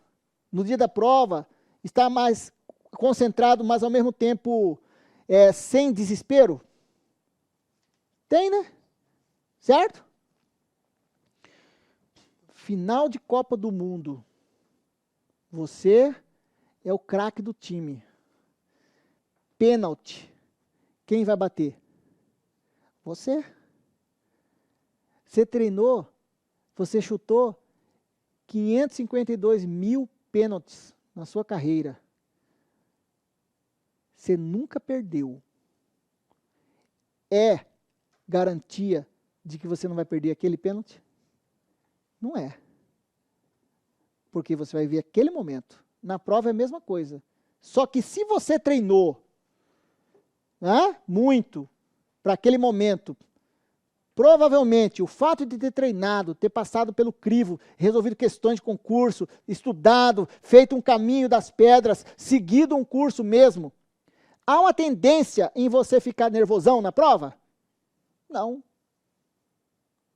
no dia da prova, estar mais concentrado, mas ao mesmo tempo sem desespero? Tem, né? Certo? Final de Copa do Mundo. Você é o craque do time. Pênalti. Quem vai bater? Você. Você treinou, você chutou 552 mil pênaltis na sua carreira. Você nunca perdeu. É garantia de que você não vai perder aquele pênalti? Não é. Porque você vai ver aquele momento. Na prova é a mesma coisa. Só que se você treinou muito para aquele momento, provavelmente o fato de ter treinado, ter passado pelo crivo, resolvido questões de concurso, estudado, feito um caminho das pedras, seguido um curso mesmo, há uma tendência em você ficar nervosão na prova? Não.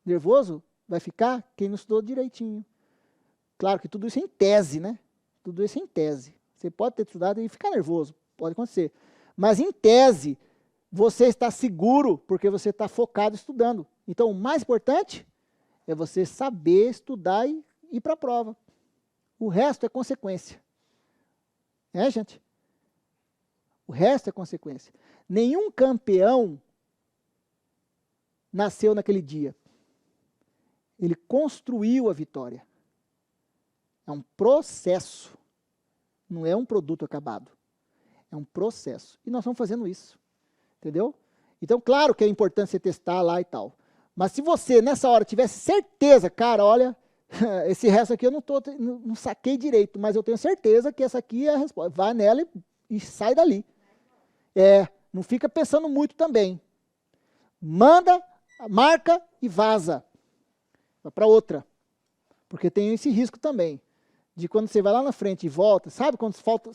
Nervoso vai ficar quem não estudou direitinho. Claro que tudo isso é em tese, né? Tudo isso é em tese. Você pode ter estudado e ficar nervoso, pode acontecer. Mas em tese, você está seguro porque você está focado estudando. Então, o mais importante é você saber estudar e ir para a prova. O resto é consequência. É, gente? O resto é consequência. Nenhum campeão nasceu naquele dia. Ele construiu a vitória. É um processo. Não é um produto acabado. É um processo. E nós estamos fazendo isso. Entendeu? Então, claro que é importante você testar lá e tal. Mas se você, nessa hora, tivesse certeza, cara, olha, esse resto aqui eu não saquei direito, mas eu tenho certeza que essa aqui é a resposta. Vai nela e sai dali. Não fica pensando muito também. Manda, marca e vaza. Vai para outra. Porque tem esse risco também. De quando você vai lá na frente e volta, sabe quando falta...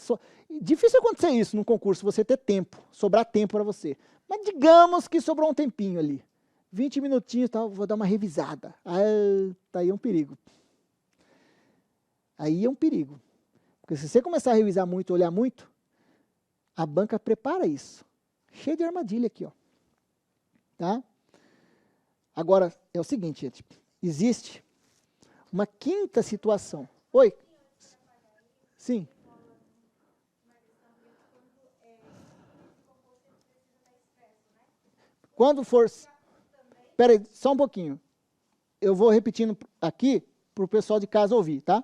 Difícil acontecer isso num concurso, você ter tempo, sobrar tempo para você. Mas digamos que sobrou um tempinho ali. 20 minutinhos, tá, vou dar uma revisada. Aí é um perigo. Aí é um perigo. Porque se você começar a revisar muito, olhar muito, a banca prepara isso. Cheio de armadilha aqui, ó. Tá? Agora, é o seguinte, gente. Existe uma quinta situação. Oi? Sim. Quando for... Espera aí, só um pouquinho. Eu vou repetindo aqui para o pessoal de casa ouvir, tá?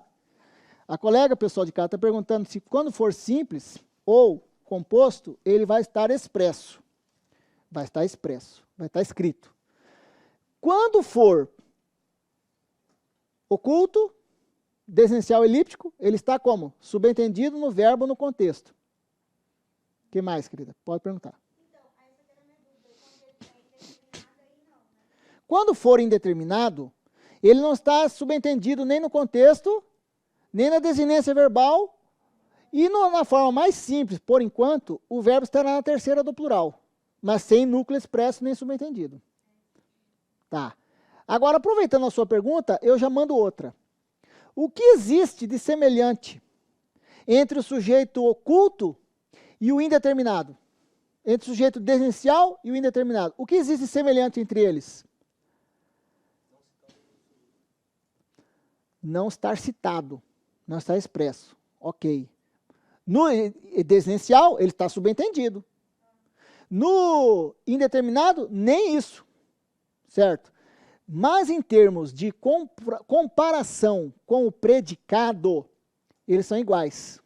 A colega, pessoal de casa, está perguntando se quando for simples ou composto, ele vai estar expresso. Vai estar expresso, vai estar escrito. Quando for oculto, desencial elíptico, ele está como? Subentendido no verbo, no contexto. O que mais, querida? Pode perguntar. Então, essa era a minha dúvida. Quando for indeterminado, ele não está subentendido nem no contexto, nem na desinência verbal, e na forma mais simples, por enquanto, o verbo estará na terceira do plural, mas sem núcleo expresso nem subentendido. Tá. Agora, aproveitando a sua pergunta, eu já mando outra. O que existe de semelhante entre o sujeito oculto e o indeterminado? Entre o sujeito desinicial e o indeterminado. O que existe de semelhante entre eles? Não estar citado, não estar expresso. Ok. No desinicial, ele está subentendido. No indeterminado, nem isso. Certo? Mas em termos de comparação com o predicado, eles são iguais.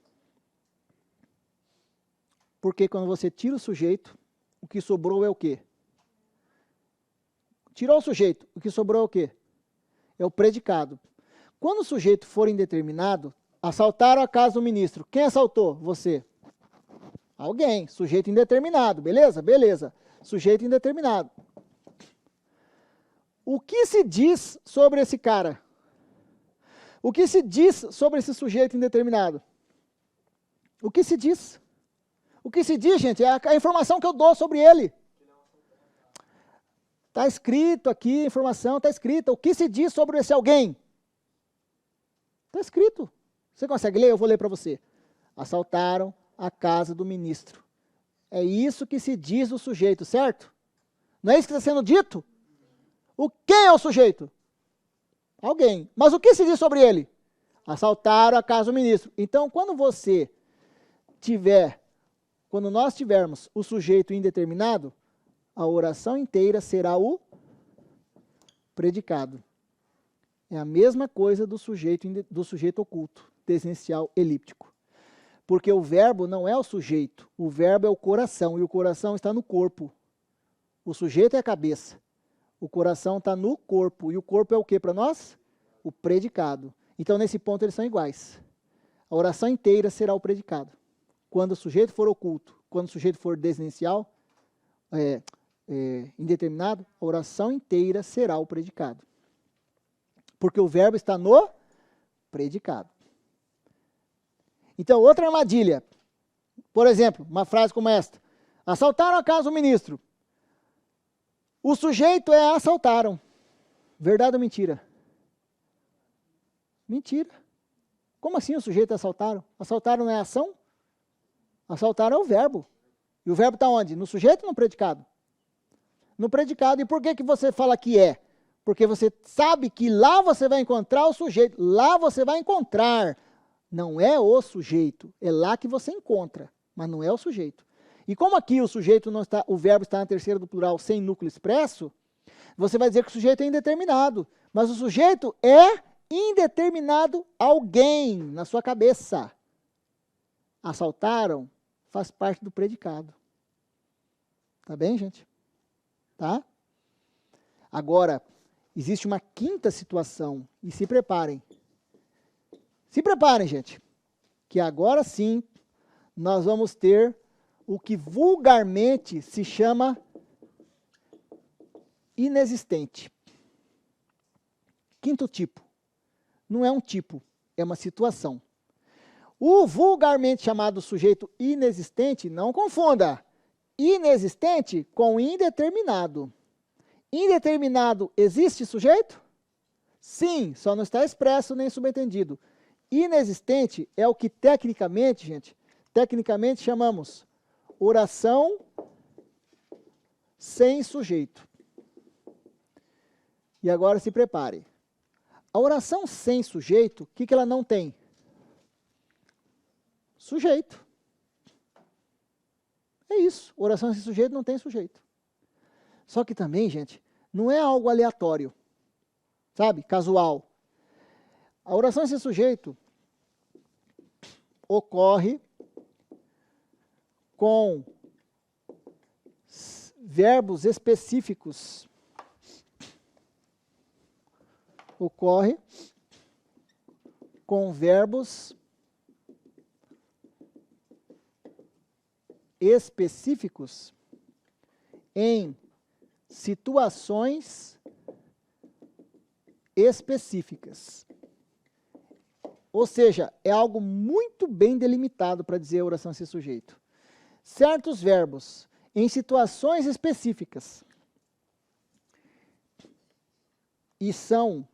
Porque quando você tira o sujeito, o que sobrou é o quê? Tirou o sujeito, o que sobrou é o quê? É o predicado. Quando o sujeito for indeterminado, assaltaram a casa do ministro. Quem assaltou? Você. Alguém. Sujeito indeterminado. Beleza? Beleza. Sujeito indeterminado. O que se diz sobre esse cara? O que se diz sobre esse sujeito indeterminado? O que se diz? O que se diz, gente, é a informação que eu dou sobre ele. Está escrito aqui, a informação está escrita. O que se diz sobre esse alguém? Está escrito. Você consegue ler? Eu vou ler para você. Assaltaram a casa do ministro. É isso que se diz do sujeito, certo? Não é isso que está sendo dito? Quem é o sujeito? Alguém. Mas o que se diz sobre ele? Assaltaram a casa do ministro. Então, quando nós tivermos o sujeito indeterminado, a oração inteira será o predicado. É a mesma coisa do sujeito oculto, desinicial elíptico. Porque o verbo não é o sujeito, o verbo é o coração, e o coração está no corpo. O sujeito é a cabeça. O coração está no corpo. E o corpo é o que para nós? O predicado. Então, nesse ponto, eles são iguais. A oração inteira será o predicado. Quando o sujeito for oculto, quando o sujeito for desinicial, indeterminado, a oração inteira será o predicado. Porque o verbo está no predicado. Então, outra armadilha. Por exemplo, uma frase como esta. Assaltaram a casa do ministro. O sujeito é assaltaram. Verdade ou mentira? Mentira. Como assim o sujeito assaltaram? Assaltaram não é ação? Assaltaram é o verbo. E o verbo está onde? No sujeito ou no predicado? No predicado. E por que você fala que é? Porque você sabe que lá você vai encontrar o sujeito. Lá você vai encontrar. Não é o sujeito. É lá que você encontra. Mas não é o sujeito. E como aqui o sujeito não está, o verbo está na terceira do plural sem núcleo expresso, você vai dizer que o sujeito é indeterminado. Mas o sujeito é indeterminado alguém na sua cabeça. Assaltaram faz parte do predicado. Tá bem, gente? Tá? Agora, existe uma quinta situação. E se preparem. Se preparem, gente. Que agora sim nós vamos ter o que vulgarmente se chama inexistente. Quinto tipo. Não é um tipo, é uma situação. O vulgarmente chamado sujeito inexistente, não confunda. Inexistente com indeterminado. Indeterminado, existe sujeito? Sim, só não está expresso nem subentendido. Inexistente é o que tecnicamente, gente, chamamos oração sem sujeito. E agora se prepare. A oração sem sujeito, o que ela não tem? Sujeito. É isso. Oração sem sujeito não tem sujeito. Só que também, gente, não é algo aleatório. Sabe? Casual. A oração sem sujeito ocorre com verbos específicos. Ocorre com verbos específicos em situações específicas. Ou seja, é algo muito bem delimitado para dizer a oração ser sujeito. Certos verbos, em situações específicas, e são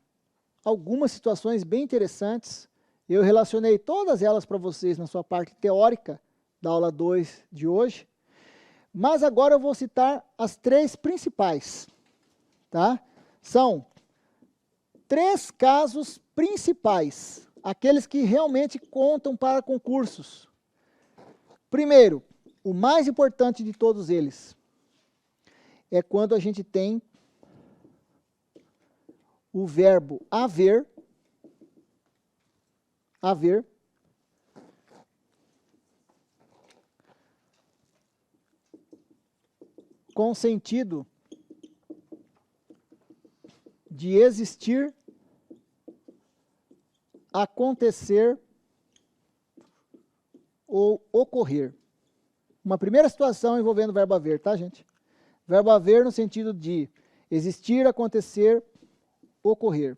algumas situações bem interessantes. Eu relacionei todas elas para vocês na sua parte teórica da aula 2 de hoje. Mas agora eu vou citar as 3 principais. Tá? São 3 casos principais, aqueles que realmente contam para concursos. Primeiro, o mais importante de todos eles, é quando a gente tem o verbo haver, com sentido de existir, acontecer ou ocorrer. Uma primeira situação envolvendo o verbo haver, tá, gente? Verbo haver no sentido de existir, acontecer, ocorrer.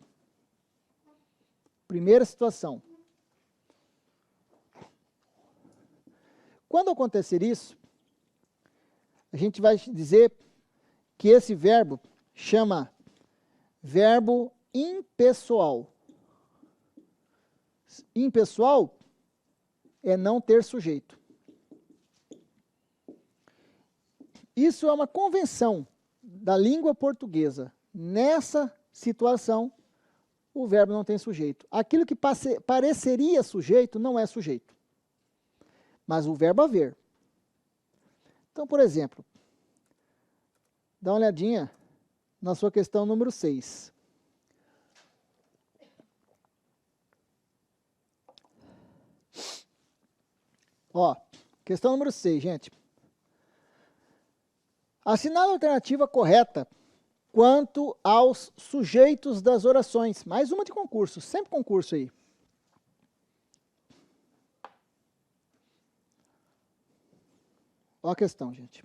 Primeira situação. Quando acontecer isso, a gente vai dizer que esse verbo chama verbo impessoal. Impessoal é não ter sujeito. Isso é uma convenção da língua portuguesa. Nessa situação, o verbo não tem sujeito. Aquilo que pareceria sujeito não é sujeito, mas o verbo haver. Então, por exemplo, dá uma olhadinha na sua questão número 6. Ó, questão número 6, gente. Assinale a alternativa correta quanto aos sujeitos das orações. Mais uma de concurso, sempre concurso aí. Ó a questão, gente.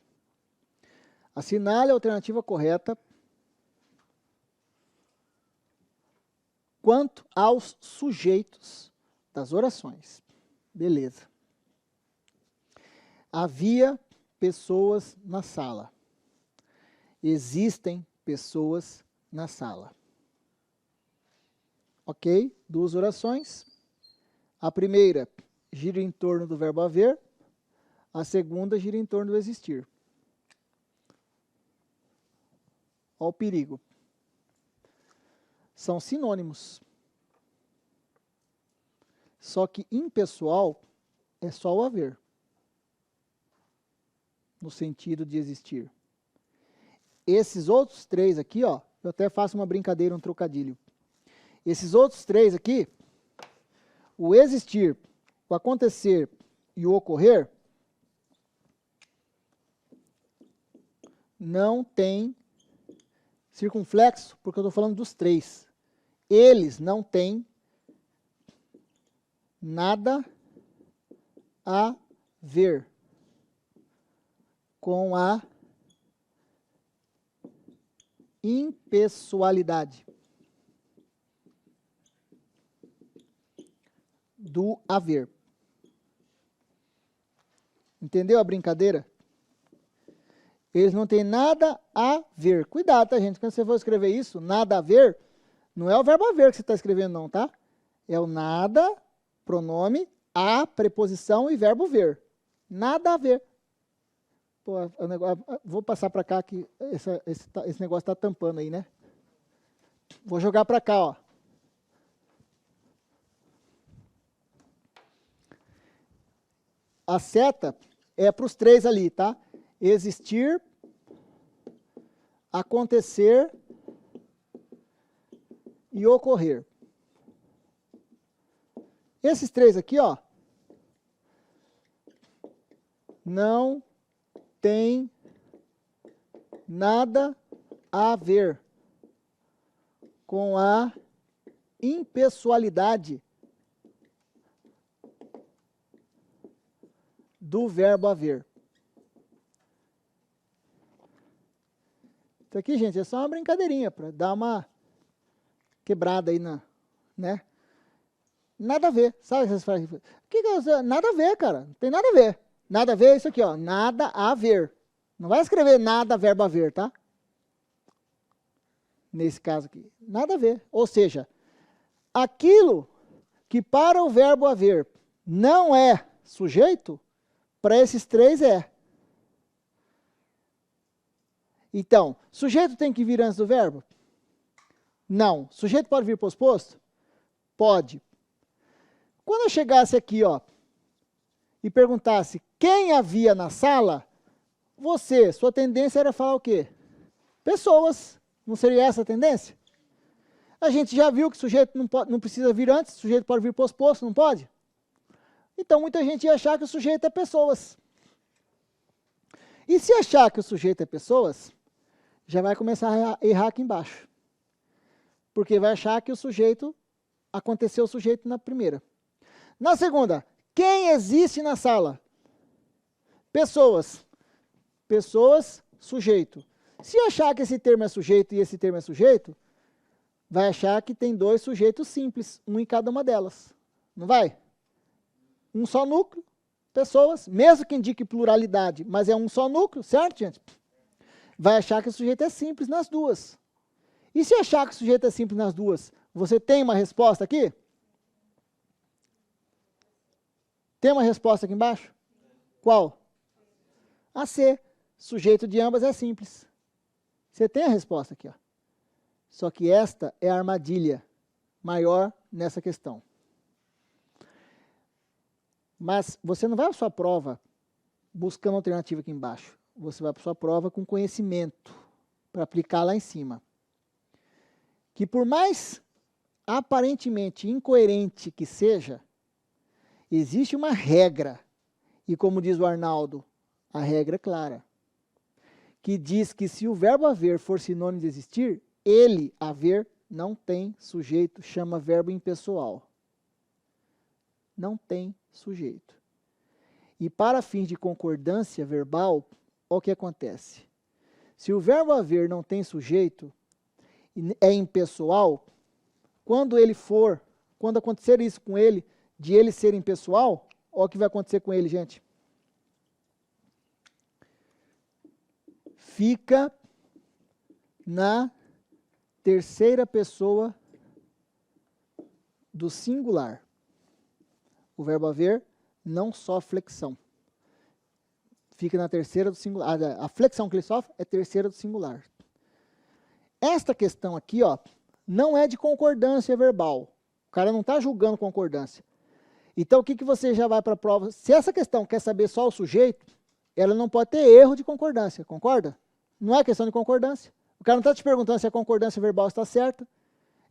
Assinale a alternativa correta quanto aos sujeitos das orações. Beleza. Havia pessoas na sala. Existem pessoas na sala. Ok? 2 orações. A primeira gira em torno do verbo haver. A segunda gira em torno do existir. Olha o perigo. São sinônimos. Só que impessoal é só o haver, no sentido de existir. Esses outros 3 aqui, ó, eu até faço uma brincadeira, um trocadilho. Esses outros 3 aqui, o existir, o acontecer e o ocorrer, não tem circunflexo, porque eu estou falando dos 3. Eles não têm nada a ver com a impessoalidade do haver. Entendeu a brincadeira? Eles não têm nada a ver. Cuidado, tá, gente? Quando você for escrever isso, nada a ver, não é o verbo haver que você está escrevendo, não, tá? É o nada, pronome, a, preposição e verbo ver. Nada a ver. Pô, vou passar para cá que esse negócio está tampando aí, né? Vou jogar para cá, ó. A seta é para os 3 ali, tá? Existir, acontecer e ocorrer. Esses 3 aqui, ó, não tem nada a ver com a impessoalidade do verbo haver. Isso aqui, gente, é só uma brincadeirinha para dar uma quebrada aí né? Nada a ver. Sabe essas frases? Nada a ver, cara. Não tem nada a ver. Nada a ver é isso aqui, ó. Nada a ver. Não vai escrever nada, verbo haver, tá? Nesse caso aqui. Nada a ver. Ou seja, aquilo que para o verbo haver não é sujeito, para esses três é. Então, sujeito tem que vir antes do verbo? Não. Sujeito pode vir posposto? Pode. Quando eu chegasse aqui, ó, e perguntasse quem havia na sala, sua tendência era falar o quê? Pessoas. Não seria essa a tendência? A gente já viu que sujeito não precisa vir antes, sujeito pode vir posposto, não pode? Então, muita gente ia achar que o sujeito é pessoas. E se achar que o sujeito é pessoas, já vai começar a errar aqui embaixo. Porque vai achar que o sujeito, aconteceu o sujeito na primeira. Na segunda, quem existe na sala? Pessoas. Pessoas, sujeito. Se achar que esse termo é sujeito e esse termo é sujeito, vai achar que tem dois sujeitos simples, um em cada uma delas. Não vai? Um só núcleo, pessoas, mesmo que indique pluralidade, mas é um só núcleo, certo, gente? Vai achar que o sujeito é simples nas duas. E se achar que o sujeito é simples nas duas, você tem uma resposta aqui? Tem uma resposta aqui embaixo? Qual? A C. Sujeito de ambas é simples. Você tem a resposta aqui, ó. Só que esta é a armadilha maior nessa questão. Mas você não vai para a sua prova buscando alternativa aqui embaixo. Você vai para a sua prova com conhecimento para aplicar lá em cima. Que por mais aparentemente incoerente que seja, existe uma regra. E como diz o Arnaldo, a regra é clara. Que diz que se o verbo haver for sinônimo de existir, ele, haver, não tem sujeito, chama verbo impessoal. Não tem sujeito. E para fins de concordância verbal, o que acontece? Se o verbo haver não tem sujeito, é impessoal, quando acontecer isso com ele, de ele ser impessoal, olha o que vai acontecer com ele, gente. Fica na terceira pessoa do singular. O verbo haver não sofre flexão. Fica na terceira do singular. A flexão que ele sofre é terceira do singular. Esta questão aqui, ó, não é de concordância verbal. O cara não está julgando concordância. Então, o que você já vai para a prova? Se essa questão quer saber só o sujeito, ela não pode ter erro de concordância, concorda? Não é questão de concordância. O cara não está te perguntando se a concordância verbal está certa.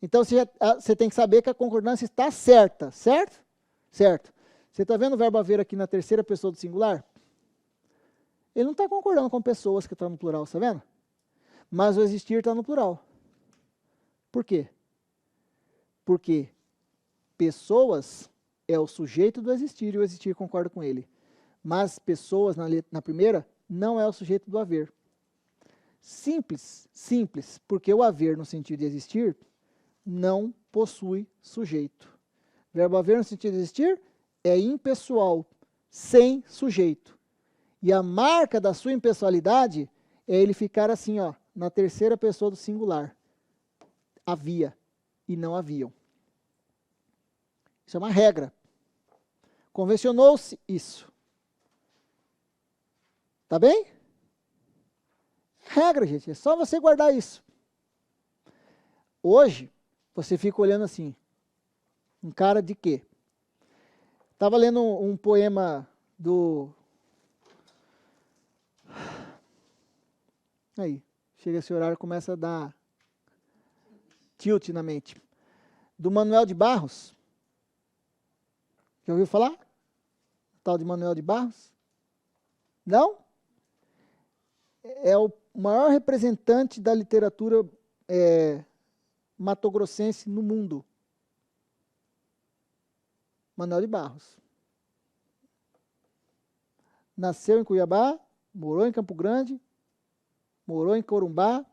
Então, você tem que saber que a concordância está certa, certo? Certo. Você está vendo o verbo haver aqui na terceira pessoa do singular? Ele não está concordando com pessoas que estão no plural, está vendo? Mas o existir está no plural. Por quê? Porque pessoas é o sujeito do existir e o existir concorda com ele. Mas pessoas, na primeira, não é o sujeito do haver. Simples, simples, porque o haver no sentido de existir não possui sujeito. Verbo haver no sentido de existir é impessoal, sem sujeito. E a marca da sua impessoalidade é ele ficar assim, ó, na terceira pessoa do singular. Havia e não haviam. Isso é uma regra. Convencionou-se isso. Tá bem? Regra, gente. É só você guardar isso. Hoje, você fica olhando assim. Um cara de quê? Estava lendo um poema do... Aí, chega esse horário, começa a dar tilt na mente. Do Manuel de Barros. Já ouviu falar? O tal de Manuel de Barros? Não? É o maior representante da literatura matogrossense no mundo. Manuel de Barros. Nasceu em Cuiabá, morou em Campo Grande, morou em Corumbá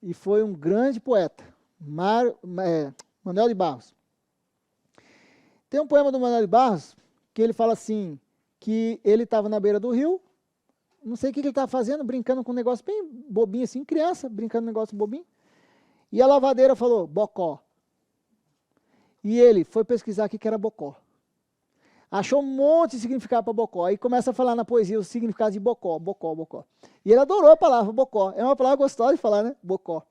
e foi um grande poeta. Manuel de Barros. Tem um poema do Manuel de Barros que ele fala assim, que ele estava na beira do rio, não sei o que ele estava fazendo, brincando com um negócio bem bobinho assim, criança, brincando com um negócio bobinho. E a lavadeira falou, bocó. E ele foi pesquisar o que era bocó. Achou um monte de significado para bocó. Aí começa a falar na poesia o significado de bocó, bocó, bocó. E ele adorou a palavra bocó. É uma palavra gostosa de falar, né? Bocó.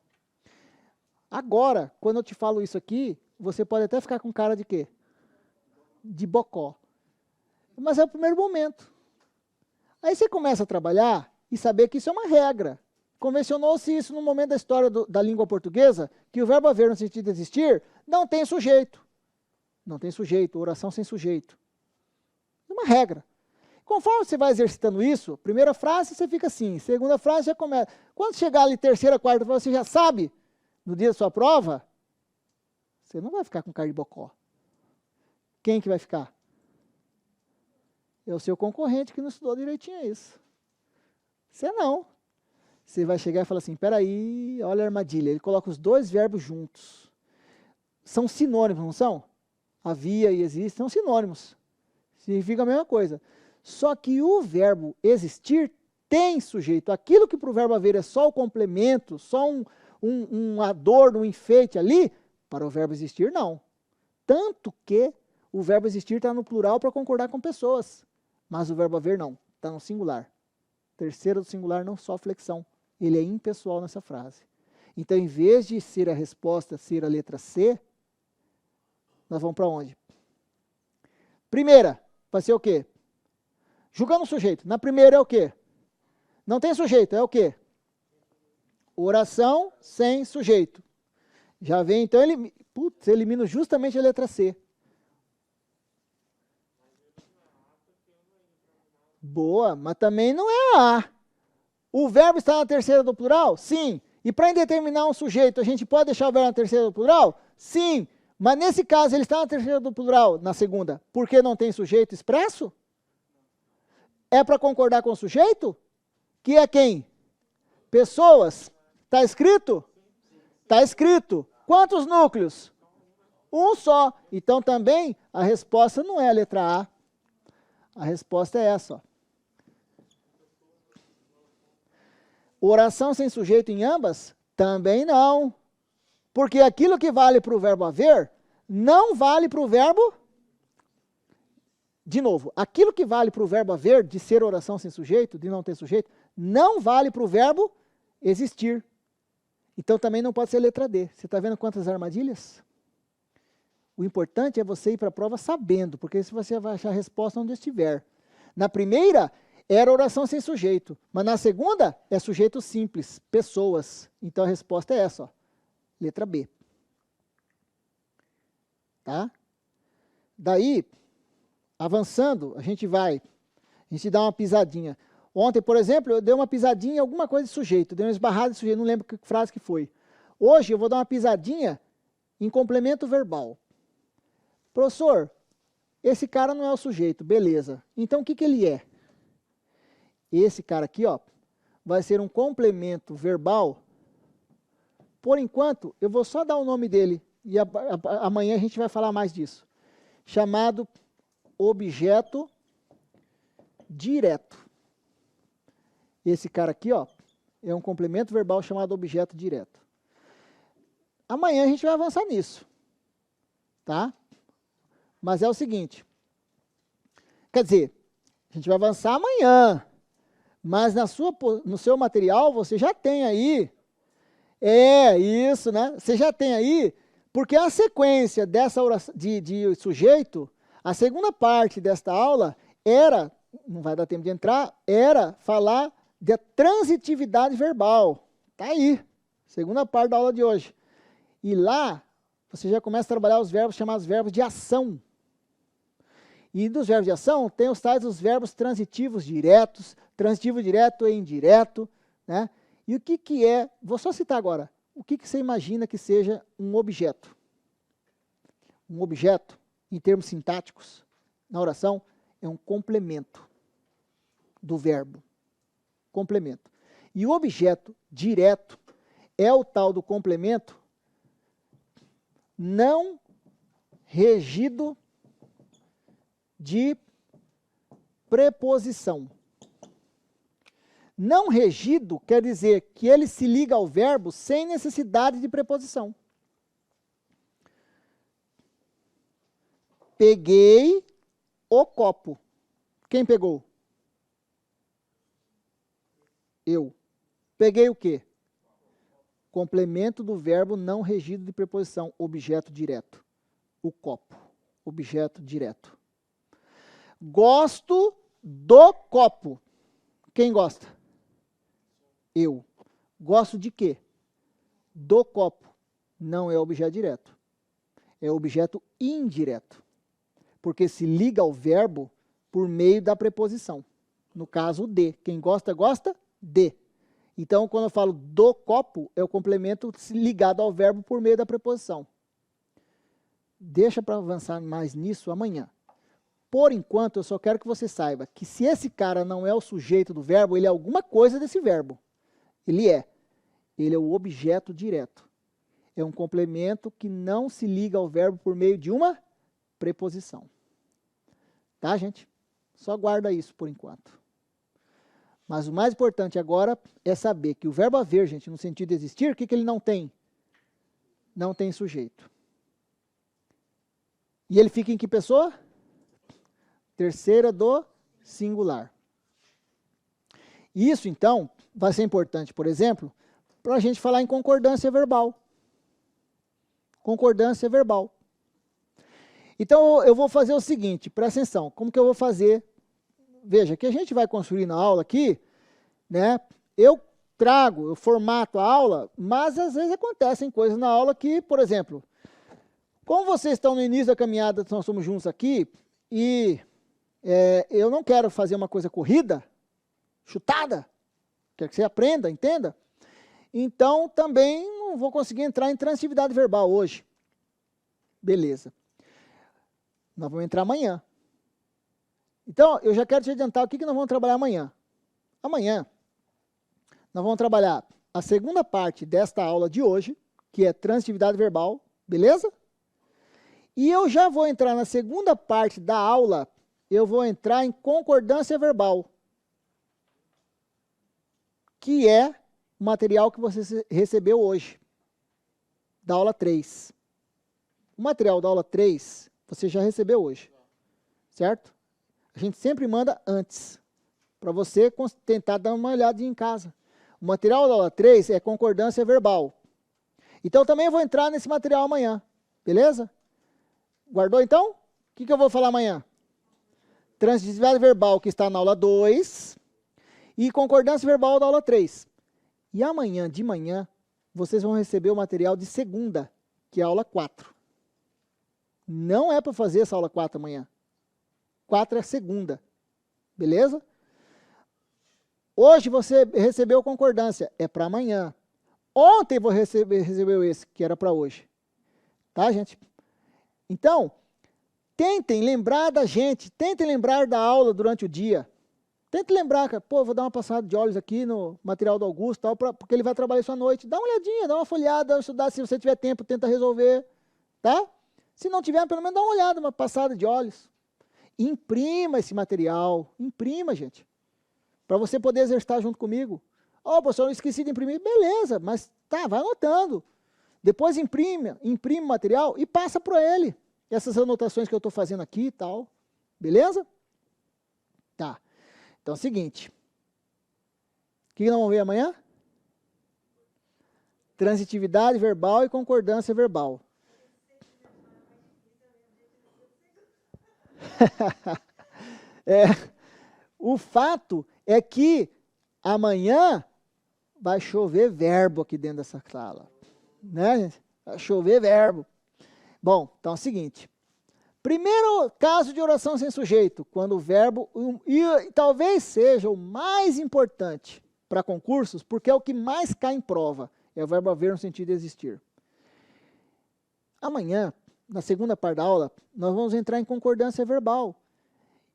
Agora, quando eu te falo isso aqui, você pode até ficar com cara de quê? De bocó. Mas é o primeiro momento. Aí você começa a trabalhar e saber que isso é uma regra. Convencionou-se isso no momento da história da língua portuguesa, que o verbo haver no sentido de existir não tem sujeito. Não tem sujeito, oração sem sujeito. É uma regra. Conforme você vai exercitando isso, primeira frase você fica assim, segunda frase já começa. Quando chegar ali terceira, quarta frase, você já sabe, no dia da sua prova, você não vai ficar com cara de bocó. Quem que vai ficar? É o seu concorrente que não estudou direitinho isso. Você não. Você vai chegar e falar assim, peraí, olha a armadilha. Ele coloca os dois verbos juntos. São sinônimos, não são? Havia e existe, são sinônimos. Significa a mesma coisa. Só que o verbo existir tem sujeito. Aquilo que para o verbo haver é só o complemento, só um adorno, um enfeite ali, para o verbo existir, não. Tanto que o verbo existir está no plural para concordar com pessoas. Mas o verbo haver não, está no singular. Terceiro do singular não só flexão. Ele é impessoal nessa frase. Então, em vez de ser a resposta, ser a letra C, nós vamos para onde? Primeira, vai ser o quê? Julgando o sujeito. Na primeira é o quê? Não tem sujeito, é o quê? Oração sem sujeito. Já vem, então, ele elimina justamente a letra C. Boa, mas também não é a A. O verbo está na terceira do plural? Sim. E para indeterminar um sujeito, a gente pode deixar o verbo na terceira do plural? Sim. Mas nesse caso, ele está na terceira do plural, na segunda, porque não tem sujeito expresso? É para concordar com o sujeito? Que é quem? Pessoas. Está escrito? Está escrito. Quantos núcleos? Um só. Então também a resposta não é a letra A. A resposta é essa, ó. Oração sem sujeito em ambas? Também não. Porque aquilo que vale para o verbo haver, não vale para o verbo... De novo, aquilo que vale para o verbo haver, de ser oração sem sujeito, de não ter sujeito, não vale para o verbo existir. Então também não pode ser letra D. Você está vendo quantas armadilhas? O importante é você ir para a prova sabendo, porque se você vai achar a resposta onde estiver. Na primeira, era oração sem sujeito, mas na segunda, é sujeito simples, pessoas. Então a resposta é essa, ó, letra B. Tá? Daí, avançando, a gente dá uma pisadinha. Ontem, por exemplo, eu dei uma pisadinha em alguma coisa de sujeito, dei uma esbarrada de sujeito, não lembro que frase que foi. Hoje eu vou dar uma pisadinha em complemento verbal. Professor, esse cara não é o sujeito, beleza. Então o que ele é? Esse cara aqui, ó, vai ser um complemento verbal. Por enquanto, eu vou só dar o nome dele e amanhã a gente vai falar mais disso. Chamado objeto direto. Esse cara aqui, ó, é um complemento verbal chamado objeto direto. Amanhã a gente vai avançar nisso, tá? Mas é o seguinte, quer dizer, a gente vai avançar amanhã, mas no seu material você já tem aí, isso, né? Você já tem aí, porque a sequência dessa oração, de sujeito, a segunda parte desta aula era, não vai dar tempo de entrar, era falar da transitividade verbal. Tá aí, segunda parte da aula de hoje. E lá, você já começa a trabalhar os verbos chamados verbos de ação. E dos verbos de ação, tem os tais dos verbos transitivos diretos, transitivo direto e indireto, né? E o que é, vou só citar agora, o que você imagina que seja um objeto? Um objeto, em termos sintáticos, na oração, é um complemento do verbo. Complemento. E o objeto direto é o tal do complemento não regido de preposição. Não regido quer dizer que ele se liga ao verbo sem necessidade de preposição. Peguei o copo. Quem pegou? Eu. Peguei o quê? Complemento do verbo não regido de preposição, objeto direto. O copo, objeto direto. Gosto do copo. Quem gosta? Eu. Gosto de quê? Do copo. Não é objeto direto. É objeto indireto. Porque se liga ao verbo por meio da preposição. No caso, o de. Quem gosta, gosta de. Então, quando eu falo do copo, é o complemento ligado ao verbo por meio da preposição. Deixa para avançar mais nisso amanhã. Por enquanto, eu só quero que você saiba que se esse cara não é o sujeito do verbo, ele é alguma coisa desse verbo. Ele é. Ele é o objeto direto. É um complemento que não se liga ao verbo por meio de uma preposição. Tá, gente? Só guarda isso por enquanto. Mas o mais importante agora é saber que o verbo haver, gente, no sentido de existir, o que ele não tem? Não tem sujeito. E ele fica em que pessoa? Terceira do singular. Isso, então, vai ser importante, por exemplo, para a gente falar em concordância verbal. Concordância verbal. Então, eu vou fazer o seguinte, presta atenção, como que eu vou fazer? Veja, que a gente vai construir na aula aqui, né? Eu formato a aula, mas às vezes acontecem coisas na aula que, por exemplo, como vocês estão no início da caminhada, nós somos juntos aqui, e eu não quero fazer uma coisa corrida, chutada, quero que você aprenda, entenda. Então, também não vou conseguir entrar em transitividade verbal hoje. Beleza. Nós vamos entrar amanhã. Então, eu já quero te adiantar o que nós vamos trabalhar amanhã. Amanhã, nós vamos trabalhar a segunda parte desta aula de hoje, que é transitividade verbal, beleza? E eu já vou entrar na segunda parte da aula, eu vou entrar em concordância verbal, que é o material que você recebeu hoje, da aula 3. O material da aula 3, você já recebeu hoje, certo? A gente sempre manda antes, para você tentar dar uma olhada em casa. O material da aula 3 é concordância verbal. Então, também eu vou entrar nesse material amanhã, beleza? Guardou, então? O que eu vou falar amanhã? Transitividade verbal, que está na aula 2, e concordância verbal da aula 3. E amanhã, de manhã, vocês vão receber o material de segunda, que é a aula 4. Não é para fazer essa aula 4 amanhã. 4 é segunda, beleza? Hoje você recebeu concordância, é para amanhã. Ontem você recebeu esse, que era para hoje. Tá, gente? Então, tentem lembrar da gente, tentem lembrar da aula durante o dia. Tentem lembrar, cara, pô, vou dar uma passada de olhos aqui no material do Augusto, tal, porque ele vai trabalhar isso à noite. Dá uma olhadinha, dá uma folhada, dá uma estudada, se você tiver tempo, tenta resolver, tá? Se não tiver, pelo menos dá uma olhada, uma passada de olhos. Imprima esse material, imprima, gente, para você poder exercitar junto comigo. Ó, professor, eu esqueci de imprimir. Beleza, mas tá, vai anotando. Depois imprime o material e passa para ele. Essas anotações que eu estou fazendo aqui e tal. Beleza? Tá. Então é o seguinte. O que nós vamos ver amanhã? Transitividade verbal e concordância verbal. O fato é que amanhã vai chover verbo aqui dentro dessa sala, né? Vai chover verbo. Bom, então é o seguinte. Primeiro caso de oração sem sujeito, quando o verbo, e talvez seja o mais importante para concursos, porque é o que mais cai em prova, é o verbo haver no sentido de existir. Amanhã, na segunda parte da aula, nós vamos entrar em concordância verbal.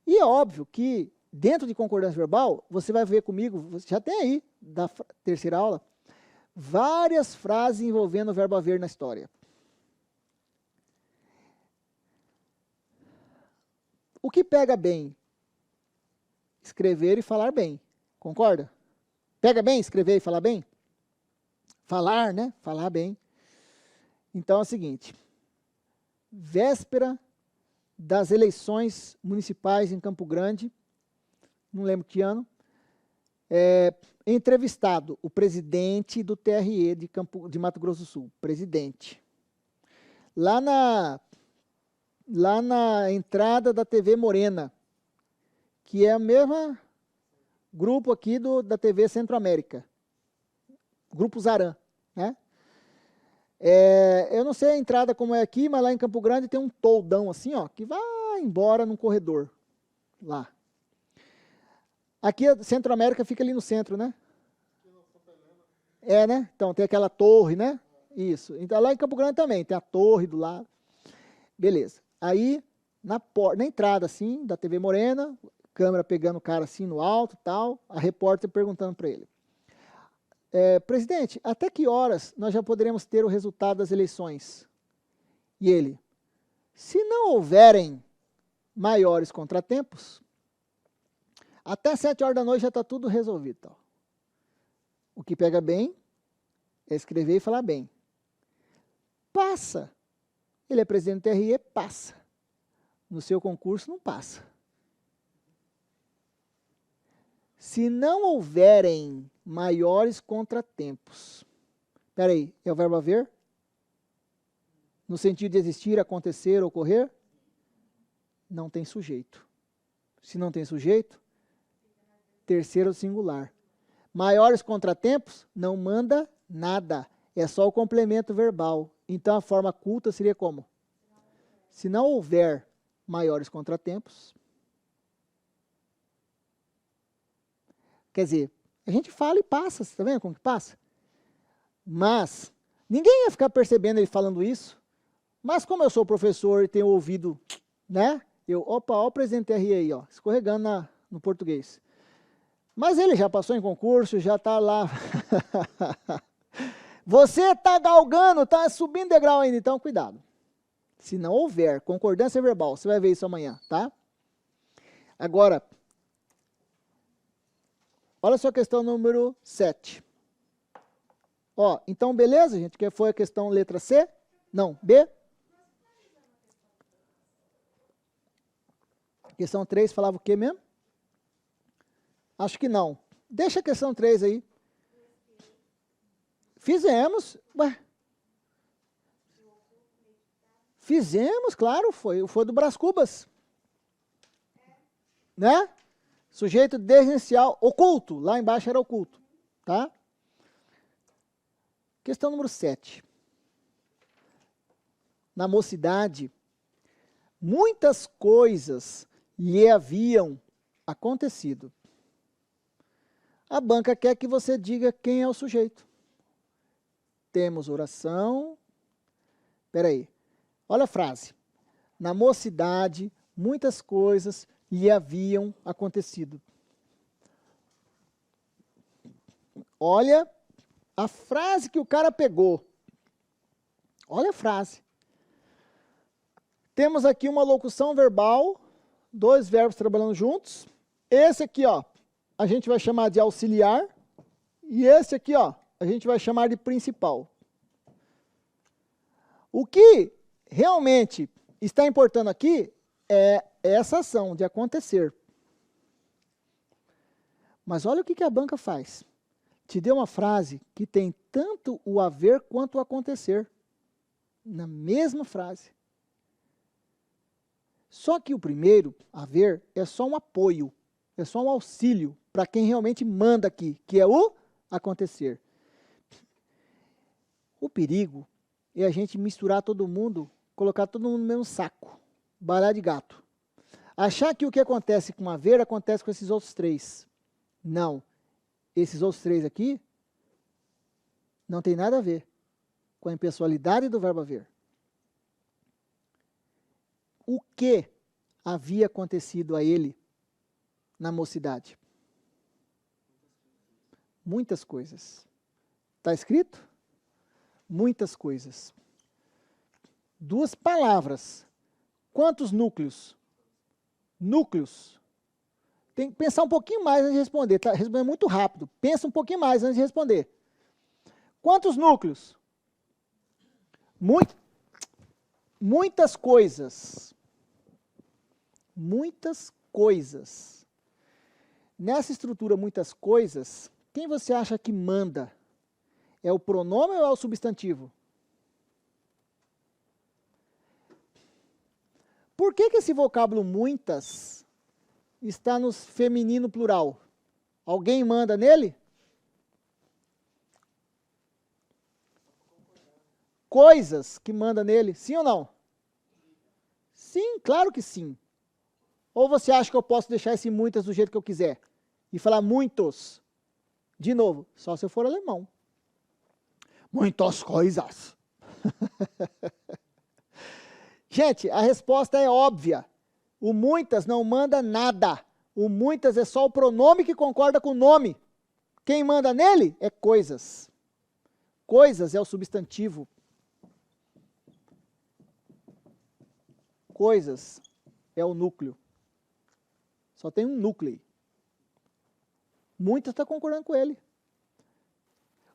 E é óbvio que dentro de concordância verbal, você vai ver comigo, você já tem aí, da terceira aula, várias frases envolvendo o verbo haver na história. O que pega bem? Escrever e falar bem. Concorda? Pega bem escrever e falar bem? Falar, né? Falar bem. Então é o seguinte. Véspera das eleições municipais em Campo Grande, não lembro que ano, entrevistado o presidente do TRE de Mato Grosso do Sul, presidente. Lá na entrada da TV Morena, que é o mesmo grupo aqui da TV Centro-América, Grupo Zaran, né? Eu não sei a entrada como é aqui, mas lá em Campo Grande tem um toldão assim, ó, que vai embora num corredor, lá. Aqui a Centro-América fica ali no centro, né? Né? Então tem aquela torre, né? Isso. Então lá em Campo Grande também, tem a torre do lado. Beleza. Aí, na entrada, assim, da TV Morena, câmera pegando o cara assim no alto e tal, a repórter perguntando para ele. Presidente, até que horas nós já poderemos ter o resultado das eleições? E ele, se não houverem maiores contratempos, até 7 horas da noite já está tudo resolvido. Tal. O que pega bem é escrever e falar bem. Passa. Ele é presidente do TRE, passa. No seu concurso não passa. Se não houverem maiores contratempos. Espera aí, é o verbo haver? No sentido de existir, acontecer, ocorrer? Não tem sujeito. Se não tem sujeito, terceiro singular. Maiores contratempos, não manda nada. É só o complemento verbal. Então a forma culta seria como? Se não houver maiores contratempos. Quer dizer, a gente fala e passa, você está vendo como que passa? Mas, ninguém ia ficar percebendo ele falando isso. Mas como eu sou professor e tenho ouvido, né? Opa, ó o presidente TRE aí, ó, escorregando no português. Mas ele já passou em concurso, já está lá. Você está galgando, está subindo degrau ainda, então cuidado. Se não houver concordância verbal, você vai ver isso amanhã, tá? Agora, olha só a questão número 7. Ó, então beleza, gente? Que foi a questão letra C? Não, B? Questão 3 falava o quê mesmo? Acho que não. Deixa a questão 3 aí. Fizemos. Ué. Fizemos, claro, foi do Brás Cubas. Né? Sujeito degencial oculto. Lá embaixo era oculto. Tá? Questão número 7. Na mocidade, muitas coisas lhe haviam acontecido. A banca quer que você diga quem é o sujeito. Temos oração. Espera aí. Olha a frase. Na mocidade, muitas coisas lhe haviam acontecido. Olha a frase que o cara pegou. Olha a frase. Temos aqui uma locução verbal, 2 verbos trabalhando juntos. Esse aqui, ó, a gente vai chamar de auxiliar. E esse aqui, ó, a gente vai chamar de principal. O que realmente está importando aqui é essa ação de acontecer. Mas olha o que a banca faz. Te deu uma frase que tem tanto o haver quanto o acontecer. Na mesma frase. Só que o primeiro, haver, é só um apoio, é só um auxílio para quem realmente manda aqui, que é o acontecer. O perigo é a gente misturar todo mundo, colocar todo mundo no mesmo saco, baralho de gato. Achar que o que acontece com haver acontece com esses outros 3. Não. Esses outros 3 aqui não tem nada a ver com a impessoalidade do verbo haver. O que havia acontecido a ele na mocidade? Muitas coisas. Está escrito? Muitas coisas. 2 palavras. Quantos núcleos? núcleos? Tem que pensar um pouquinho mais antes de responder. Está respondendo muito rápido. Pensa um pouquinho mais antes de responder. Quantos núcleos? Muitas coisas. Muitas coisas. Nessa estrutura, muitas coisas, quem você acha que manda? É o pronome ou é o substantivo? Por que esse vocábulo muitas está no feminino plural? Alguém manda nele? Coisas que manda nele, sim ou não? Sim, claro que sim. Ou você acha que eu posso deixar esse muitas do jeito que eu quiser? E falar muitos? De novo, só se eu for alemão. Muitas coisas. Gente, a resposta é óbvia. O muitas não manda nada. O muitas é só o pronome que concorda com o nome. Quem manda nele é coisas. Coisas é o substantivo. Coisas é o núcleo. Só tem um núcleo. Muitas está concordando com ele.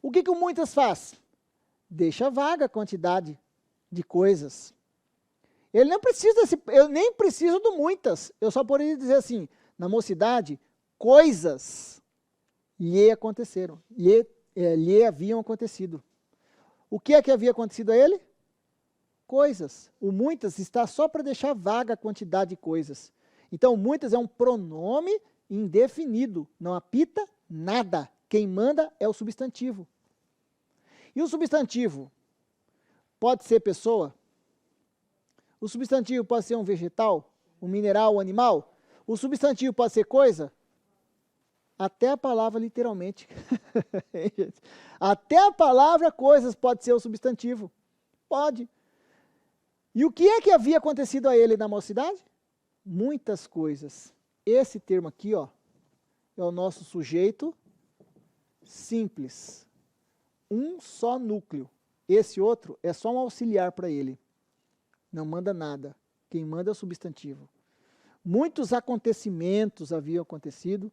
O que o muitas faz? Deixa vaga a quantidade de coisas. Ele não precisa, eu nem preciso do muitas. Eu só poderia dizer assim, na mocidade, coisas lhe aconteceram. Lhe haviam acontecido. O que é que havia acontecido a ele? Coisas. O muitas está só para deixar vaga a quantidade de coisas. Então, muitas é um pronome indefinido. Não apita nada. Quem manda é o substantivo. E o substantivo pode ser pessoa? O substantivo pode ser um vegetal, um mineral, um animal? O substantivo pode ser coisa? Até a palavra literalmente. Até a palavra coisas pode ser o substantivo. Pode. E o que é que havia acontecido a ele na mocidade? Muitas coisas. Esse termo aqui, ó, é o nosso sujeito simples. Um só núcleo. Esse outro é só um auxiliar para ele. Não manda nada. Quem manda é o substantivo. Muitos acontecimentos haviam acontecido,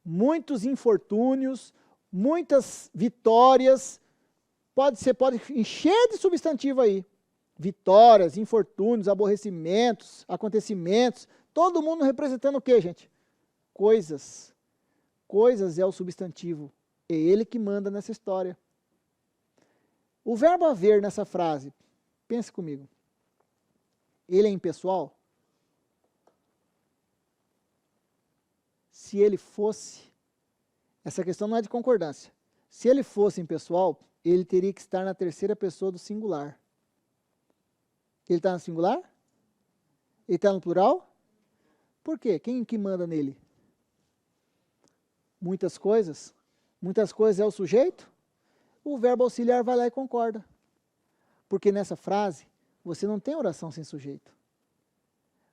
muitos infortúnios, muitas vitórias. Pode encher de substantivo aí. Vitórias, infortúnios, aborrecimentos, acontecimentos. Todo mundo representando o quê, gente? Coisas. Coisas é o substantivo. É ele que manda nessa história. O verbo haver nessa frase, pense comigo. Ele é impessoal? Se ele fosse, essa questão não é de concordância. Se ele fosse impessoal, ele teria que estar na terceira pessoa do singular. Ele está no singular? Ele está no plural? Por quê? Quem que manda nele? Muitas coisas. Muitas coisas é o sujeito? O verbo auxiliar vai lá e concorda. Porque nessa frase, você não tem oração sem sujeito.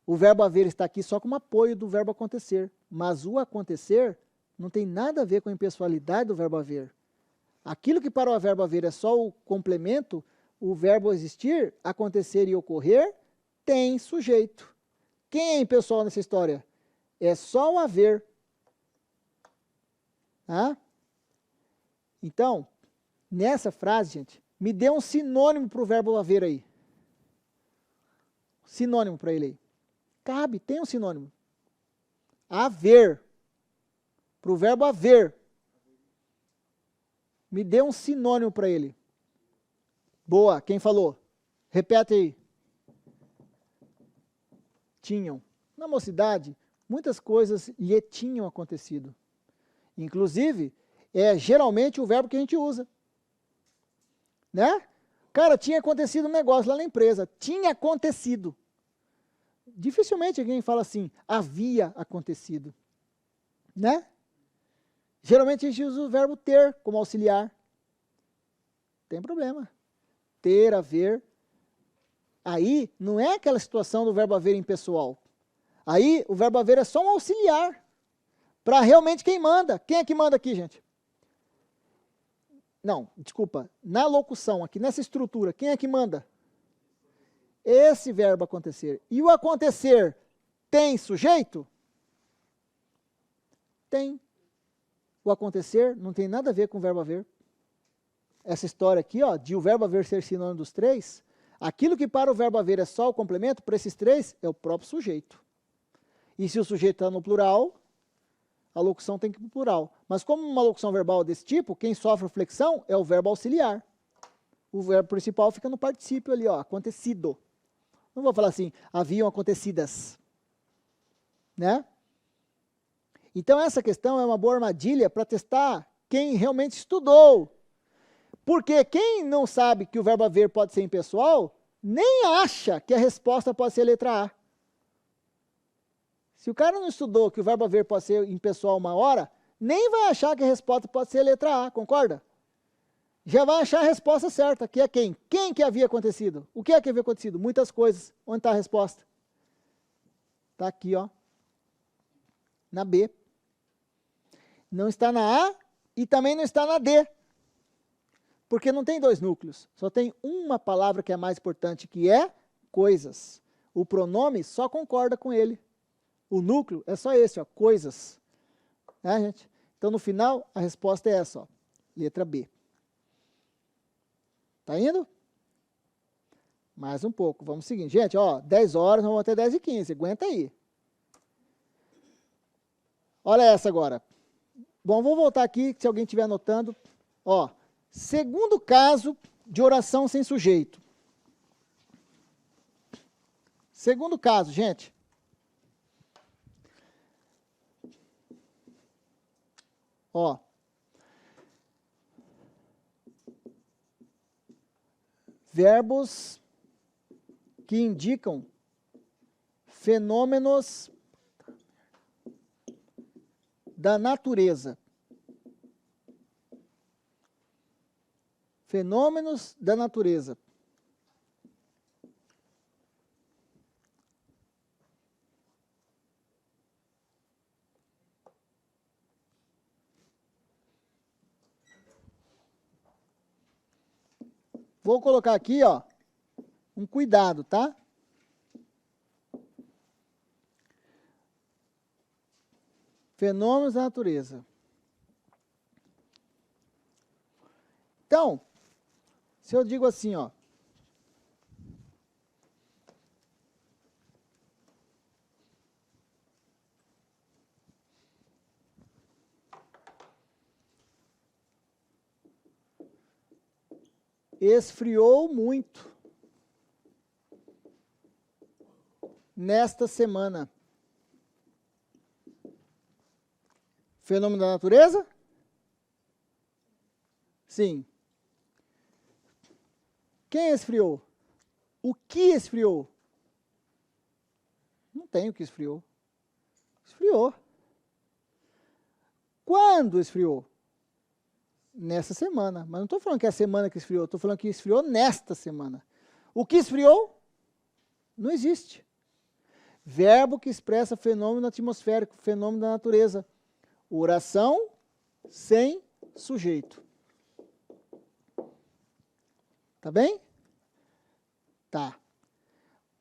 O verbo haver está aqui só como apoio do verbo acontecer. Mas o acontecer não tem nada a ver com a impessoalidade do verbo haver. Aquilo que para o verbo haver é só o complemento, o verbo existir, acontecer e ocorrer, tem sujeito. Quem é impessoal nessa história? É só o haver. Ah? Então, nessa frase, gente, me dê um sinônimo para o verbo haver aí. Sinônimo para ele aí. Cabe, tem um sinônimo. Haver. Para o verbo haver. Me dê um sinônimo para ele. Boa, quem falou? Repete aí. Tinham. Na mocidade, muitas coisas lhe tinham acontecido. Inclusive, é geralmente o verbo que a gente usa. Né? Cara, tinha acontecido um negócio lá na empresa. Tinha acontecido. Dificilmente alguém fala assim, havia acontecido. Né? Geralmente a gente usa o verbo ter como auxiliar. Tem problema. Ter, haver. Aí não é aquela situação do verbo haver impessoal. Aí o verbo haver é só um auxiliar. Para realmente quem manda. Quem é que manda aqui, gente? Não, desculpa. Na locução, aqui nessa estrutura, quem é que manda? Esse verbo acontecer. E o acontecer tem sujeito? Tem. O acontecer não tem nada a ver com o verbo haver. Essa história aqui, ó, de o verbo haver ser sinônimo dos três, aquilo que para o verbo haver é só o complemento, para esses três é o próprio sujeito. E se o sujeito está no plural, a locução tem que ir para o plural. Mas como uma locução verbal desse tipo, quem sofre flexão é o verbo auxiliar. O verbo principal fica no particípio ali, ó, acontecido. Não vou falar assim, haviam acontecidas. Né? Então essa questão é uma boa armadilha para testar quem realmente estudou. Porque quem não sabe que o verbo haver pode ser impessoal, nem acha que a resposta pode ser a letra A. Se o cara não estudou que o verbo haver pode ser impessoal uma hora, nem vai achar que a resposta pode ser a letra A, concorda? Já vai achar a resposta certa, que é quem? Quem que havia acontecido? O que é que havia acontecido? Muitas coisas. Onde está a resposta? Está aqui, ó. Na B. Não está na A e também não está na D. Porque não tem dois núcleos. Só tem uma palavra que é mais importante, que é coisas. O pronome só concorda com ele. O núcleo é só esse, ó, coisas. Né, gente? Então, no final, a resposta é essa, ó, letra B. Tá indo? Mais um pouco. Vamos seguir. Gente, ó, 10 horas, vamos até 10h15. Aguenta aí. Olha essa agora. Bom, vou voltar aqui, se alguém estiver anotando. Ó, segundo caso de oração sem sujeito. Segundo caso, gente. Ó. Verbos que indicam fenômenos da natureza. Fenômenos da natureza. Vou colocar aqui, ó, um cuidado, tá? Fenômenos da natureza. Então, se eu digo assim, ó, esfriou muito nesta semana. Fenômeno da natureza? Sim. Quem esfriou? O que esfriou? Não tem o que esfriou. Esfriou. Quando esfriou? Nessa semana. Mas não estou falando que é a semana que esfriou, estou falando que esfriou nesta semana. O que esfriou? Não existe. Verbo que expressa fenômeno atmosférico, fenômeno da natureza. Oração sem sujeito. Tá bem? Tá.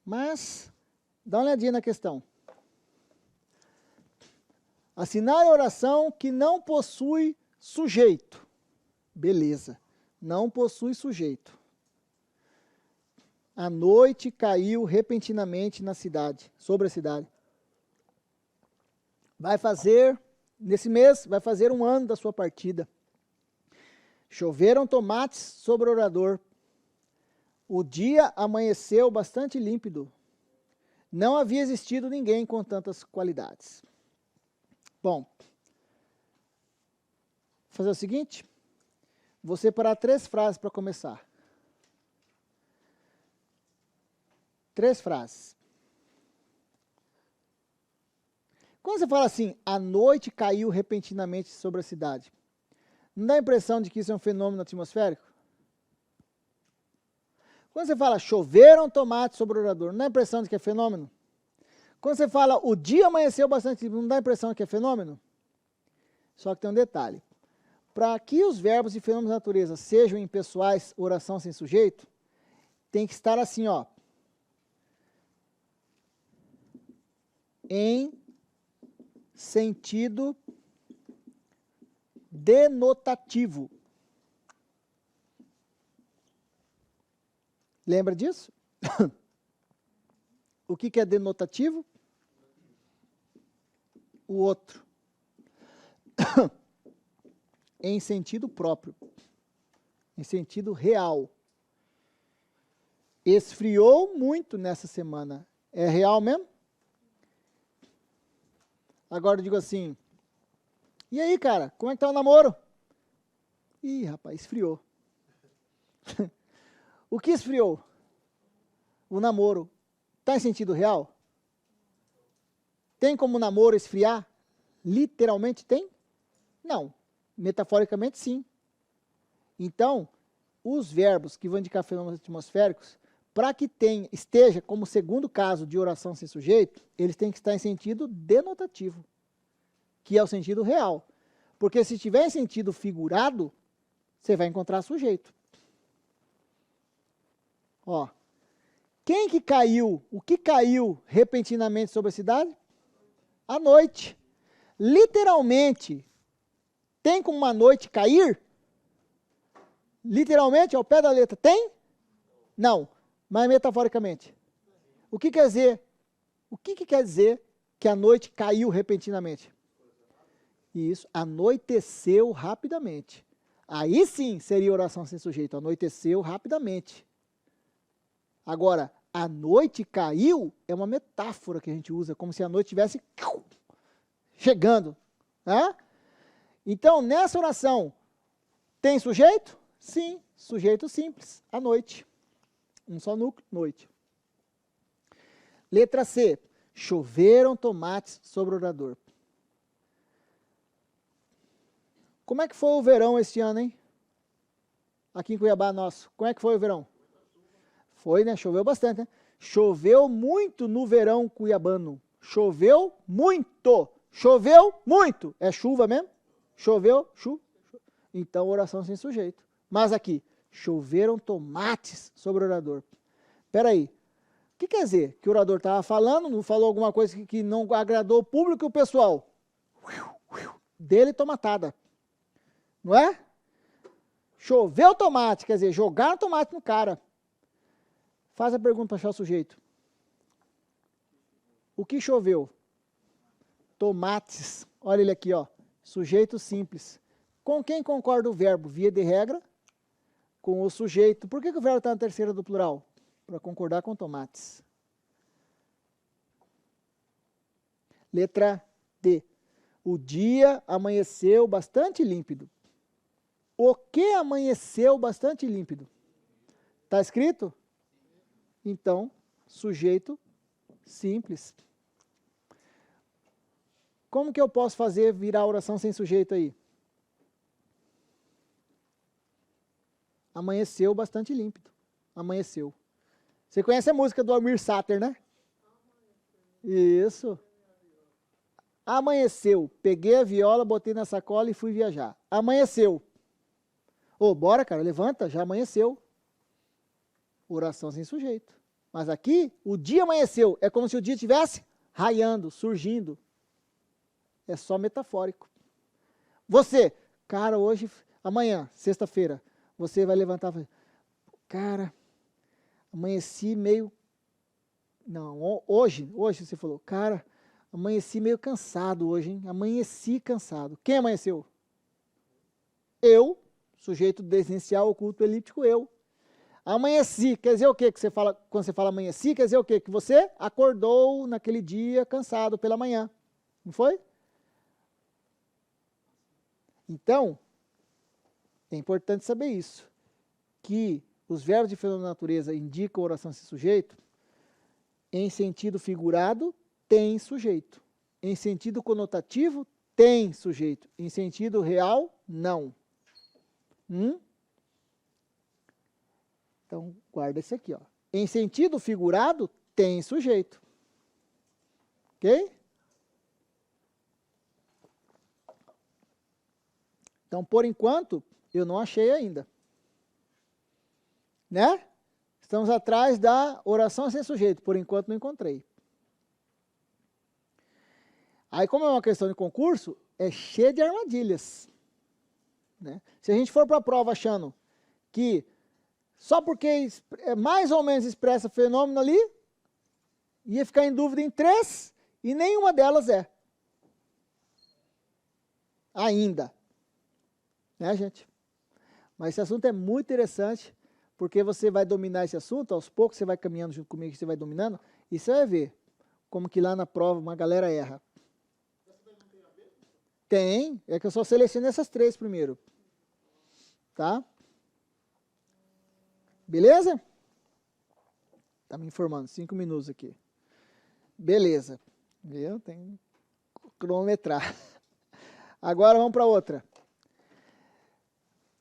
Mas, dá uma olhadinha na questão. Assinar a oração que não possui sujeito. Beleza. Não possui sujeito. A noite caiu repentinamente na cidade, sobre a cidade. Vai fazer, nesse mês, vai fazer 1 ano da sua partida. Choveram tomates sobre o orador. O dia amanheceu bastante límpido. Não havia existido ninguém com tantas qualidades. Bom, vou fazer o seguinte. Vou separar 3 frases para começar. 3 frases. Quando você fala assim, a noite caiu repentinamente sobre a cidade, não dá a impressão de que isso é um fenômeno atmosférico? Quando você fala, choveram tomates sobre o orador, não dá a impressão de que é fenômeno? Quando você fala, o dia amanheceu bastante, não dá a impressão de que é fenômeno? Só que tem um detalhe. Para que os verbos e fenômenos da natureza sejam impessoais, oração sem sujeito, tem que estar assim, ó. em sentido denotativo. Lembra disso? O que é denotativo? O outro. Em sentido próprio. Em sentido real. Esfriou muito nessa semana. É real mesmo? Agora eu digo assim, e aí, cara, como é que tá o namoro? Ih, rapaz, esfriou. O que esfriou? O namoro. Está em sentido real? Tem como o namoro esfriar? Literalmente tem? Não. Metaforicamente, sim. Então, os verbos que vão indicar fenômenos atmosféricos, para que esteja como segundo caso de oração sem sujeito, eles têm que estar em sentido denotativo, que é o sentido real. Porque se estiver em sentido figurado, você vai encontrar sujeito. Ó, quem que caiu, o que caiu repentinamente sobre a cidade? A noite. Literalmente, tem como uma noite cair? Literalmente, ao pé da letra, tem? Não, mas metaforicamente. O que quer dizer? O que quer dizer que a noite caiu repentinamente? Isso, anoiteceu rapidamente. Aí sim seria oração sem sujeito, anoiteceu rapidamente. Agora, a noite caiu é uma metáfora que a gente usa, como se a noite estivesse chegando. Né? Então, nessa oração, tem sujeito? Sim, sujeito simples, a noite. Um só núcleo, noite. Letra C. Choveram tomates sobre o orador. Como é que foi o verão este ano, hein? Aqui em Cuiabá, nosso. Como é que foi o verão? Foi, né? Choveu bastante, né? Choveu muito no verão cuiabano. Choveu muito. Choveu muito. É chuva mesmo? Choveu, chuva. Então, oração sem sujeito. Mas aqui, choveram tomates sobre o orador. Espera aí. O que quer dizer? Que o orador estava falando, não falou alguma coisa que não agradou o público e o pessoal? Dele tomatada. Não é? Choveu tomate, quer dizer, jogaram tomate no cara. Faz a pergunta para achar o sujeito. O que choveu? Tomates. Olha ele aqui, ó. Sujeito simples. Com quem concorda o verbo? Via de regra, com o sujeito. Por que o verbo está na terceira do plural? Para concordar com tomates. Letra D. O dia amanheceu bastante límpido. O que amanheceu bastante límpido? Está escrito? Então, sujeito simples. Como que eu posso fazer virar oração sem sujeito aí? Amanheceu bastante límpido. Amanheceu. Você conhece a música do Almir Sater, né? Isso. Amanheceu. Peguei a viola, botei na sacola e fui viajar. Amanheceu. Ô, bora, cara, levanta, já amanheceu. Oração sem sujeito. Mas aqui, o dia amanheceu. É como se o dia estivesse raiando, surgindo. É só metafórico. Você, cara, hoje, amanhã, sexta-feira, você vai levantar e falar, cara, amanheci meio... Não, hoje você falou, cara, amanheci meio cansado hoje, hein? Amanheci cansado. Quem amanheceu? Eu, sujeito desencial, oculto, elíptico, eu. Amanheci, quer dizer o quê? Que você fala, quando você fala amanheci, quer dizer o quê? Que você acordou naquele dia cansado pela manhã. Não foi? Então, é importante saber isso, que os verbos de fenômeno da natureza indicam oração sem sujeito, em sentido figurado, tem sujeito. Em sentido conotativo, tem sujeito. Em sentido real, não. Então, guarda esse aqui, ó. Em sentido figurado, tem sujeito. Ok? Então, por enquanto, eu não achei ainda. Né? Estamos atrás da oração sem sujeito. Por enquanto, não encontrei. Aí, como é uma questão de concurso, é cheio de armadilhas. Né? Se a gente for para a prova achando que só porque é mais ou menos expressa fenômeno ali, ia ficar em dúvida em 3 e nenhuma delas é. Ainda. Né, gente? Mas esse assunto é muito interessante, porque você vai dominar esse assunto, aos poucos você vai caminhando junto comigo, você vai dominando, e você vai ver como que lá na prova uma galera erra. Tem, é que eu só seleciono essas 3 primeiro. Tá? Beleza? Tá me informando, 5 minutos aqui. Beleza. Eu tenho que cronometrar. Agora vamos para outra.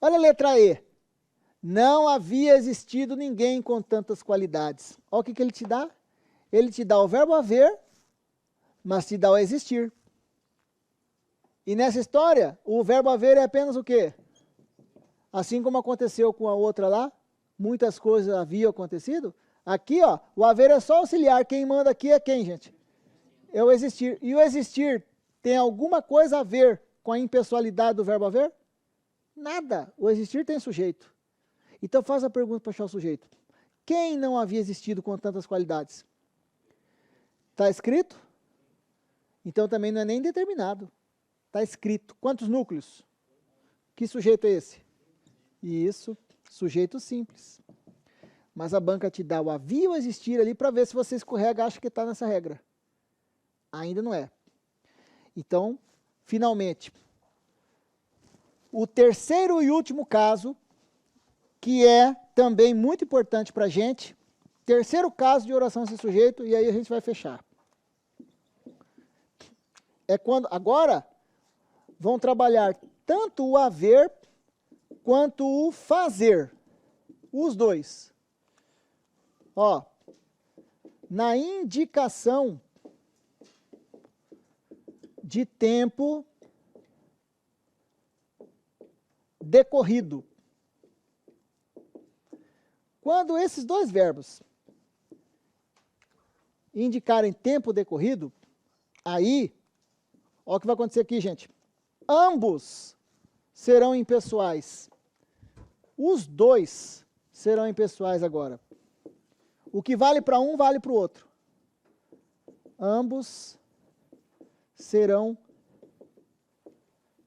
Olha a letra E. Não havia existido ninguém com tantas qualidades. Olha o que ele te dá. Ele te dá o verbo haver, mas te dá o existir. E nessa história, o verbo haver é apenas o quê? Assim como aconteceu com a outra lá, muitas coisas haviam acontecido. Aqui, ó, o haver é só auxiliar. Quem manda aqui é quem, gente? É o existir. E o existir tem alguma coisa a ver com a impessoalidade do verbo haver? Nada. O existir tem sujeito. Então faz a pergunta para achar o sujeito. Quem não havia existido com tantas qualidades? Está escrito? Então também não é nem determinado. Está escrito. Quantos núcleos? Que sujeito é esse? Isso, sujeito simples. Mas a banca te dá o havia ou existir ali para ver se você escorrega e acha que está nessa regra. Ainda não é. Então, finalmente, o terceiro e último caso, que é também muito importante para a gente, terceiro caso de oração sem sujeito, e aí a gente vai fechar. É quando, agora, vão trabalhar tanto o haver quanto o fazer. Os dois. Ó, na indicação de tempo decorrido. Quando esses dois verbos indicarem tempo decorrido, aí, ó o que vai acontecer aqui, gente. Ambos serão impessoais. Os dois serão impessoais agora. O que vale para um, vale para o outro. Ambos serão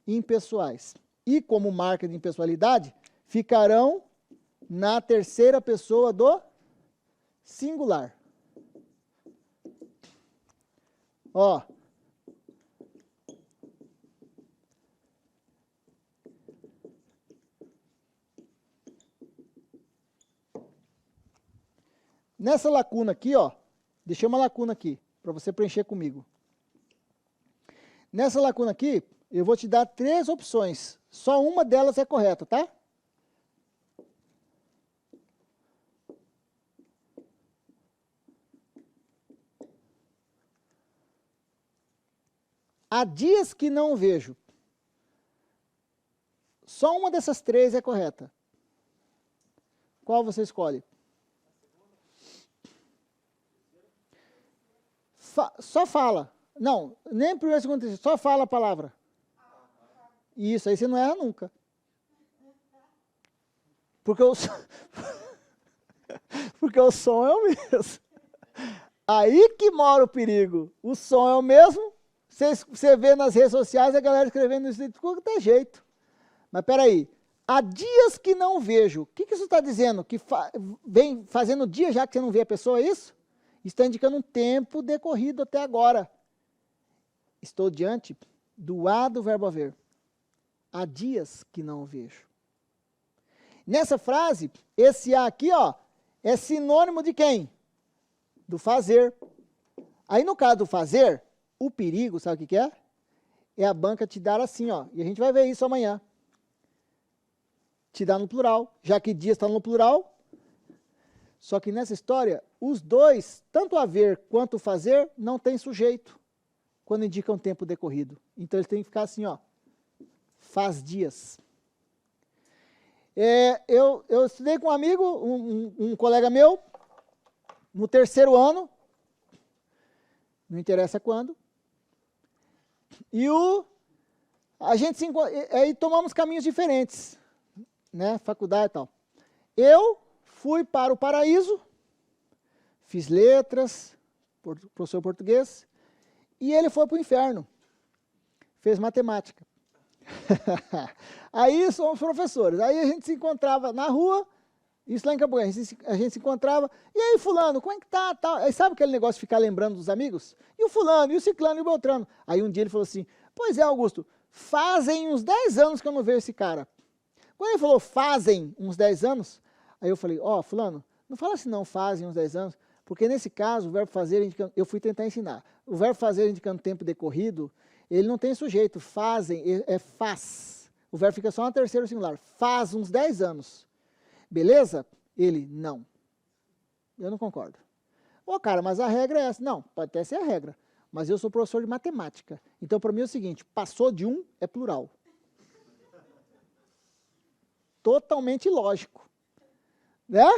impessoais. E como marca de impessoalidade, ficarão na terceira pessoa do singular. Ó. Nessa lacuna aqui, ó, deixei uma lacuna aqui, para você preencher comigo. Nessa lacuna aqui, eu vou te dar 3 opções. Só uma delas é correta, tá? Há dias que não vejo. Só uma dessas 3 é correta. Qual você escolhe? Só fala. Não, nem primeiro, segundo, terceiro. Só fala a palavra. Isso, aí você não erra nunca. Porque o som é o mesmo. Aí que mora o perigo. O som é o mesmo. Você vê nas redes sociais a galera escrevendo isso de qualquer jeito. Mas peraí. Há dias que não vejo. O que isso está dizendo? Que vem fazendo dia já que você não vê a pessoa, é isso? Está indicando um tempo decorrido até agora. Estou diante do A do verbo haver. Há dias que não vejo. Nessa frase, esse A aqui, ó, é sinônimo de quem? Do fazer. Aí no caso do fazer, o perigo, sabe o que é? É a banca te dar assim, ó. E a gente vai ver isso amanhã. Te dá no plural. Já que dias está no plural. Só que nessa história, os dois, tanto haver quanto fazer, não tem sujeito quando indicam tempo decorrido. Então eles têm que ficar assim, ó. Faz dias. Eu estudei com um amigo, um colega meu, no 3º ano, não interessa quando, E a gente aí tomamos caminhos diferentes, né? Faculdade e tal. Eu fui para o paraíso, fiz letras, professor português, e ele foi para o inferno, fez matemática. Aí somos professores, aí a gente se encontrava na rua, isso lá em Campo Grande, a gente se encontrava, e aí fulano, como é que tá? Tal. Aí sabe aquele negócio de ficar lembrando dos amigos? E o fulano, e o ciclano, e o beltrano. Aí um dia ele falou assim, pois é, Augusto, fazem uns 10 anos que eu não vejo esse cara. Quando ele falou fazem uns 10 anos, aí eu falei, ó, fulano, não fala assim não, fazem uns 10 anos, porque nesse caso o verbo fazer, eu fui tentar ensinar, o verbo fazer indicando tempo decorrido, ele não tem sujeito, fazem, é faz. O verbo fica só na terceira singular, faz uns 10 anos. Beleza? Ele, não. Eu não concordo. Ô, cara, mas a regra é essa. Não, pode até ser a regra, mas eu sou professor de matemática. Então, para mim é o seguinte, passou de um é plural. Totalmente lógico. Né?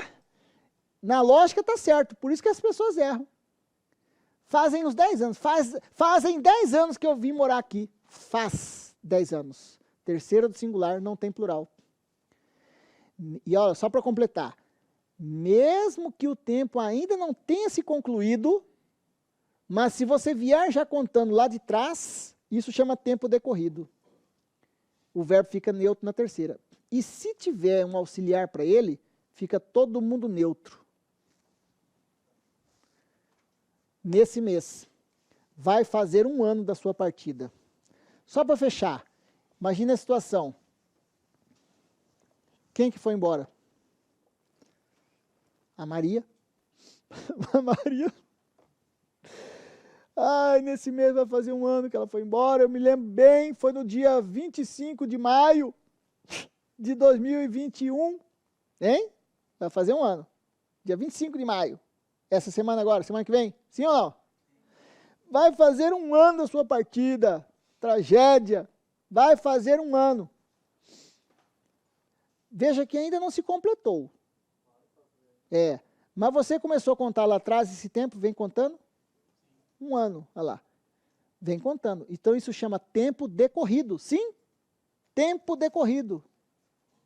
Na lógica está certo, por isso que as pessoas erram. Fazem uns 10 anos, fazem 10 anos que eu vim morar aqui. Faz 10 anos. Terceira do singular, não tem plural. E olha, só para completar, mesmo que o tempo ainda não tenha se concluído, mas se você vier já contando lá de trás, isso chama tempo decorrido. O verbo fica neutro na terceira. E se tiver um auxiliar para ele, fica todo mundo neutro. Nesse mês, vai fazer 1 ano da sua partida. Só para fechar, imagina a situação. Quem que foi embora? A Maria. A Maria. Ai, nesse mês vai fazer 1 ano que ela foi embora. Eu me lembro bem, foi no dia 25 de maio de 2021. Hein? Vai fazer 1 ano. Dia 25 de maio. Essa semana agora, semana que vem? Sim ou não? Vai fazer 1 ano da sua partida. Tragédia. Vai fazer 1 ano. Veja que ainda não se completou. Mas você começou a contar lá atrás esse tempo, vem contando? 1 ano, olha lá. Vem contando. Então isso chama tempo decorrido. Sim, tempo decorrido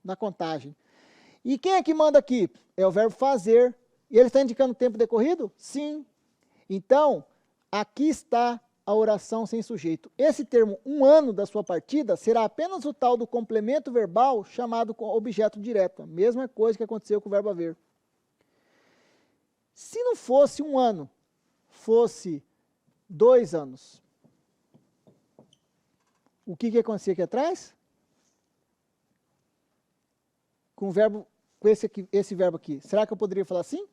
na contagem. E quem é que manda aqui? É o verbo fazer. E ele está indicando tempo decorrido? Sim. Então, aqui está a oração sem sujeito. Esse termo, 1 ano da sua partida, será apenas o tal do complemento verbal chamado com objeto direto. A mesma coisa que aconteceu com o verbo haver. Se não fosse 1 ano, fosse 2 anos, o que acontecia aqui atrás? Com o verbo, com esse verbo aqui. Será que eu poderia falar assim?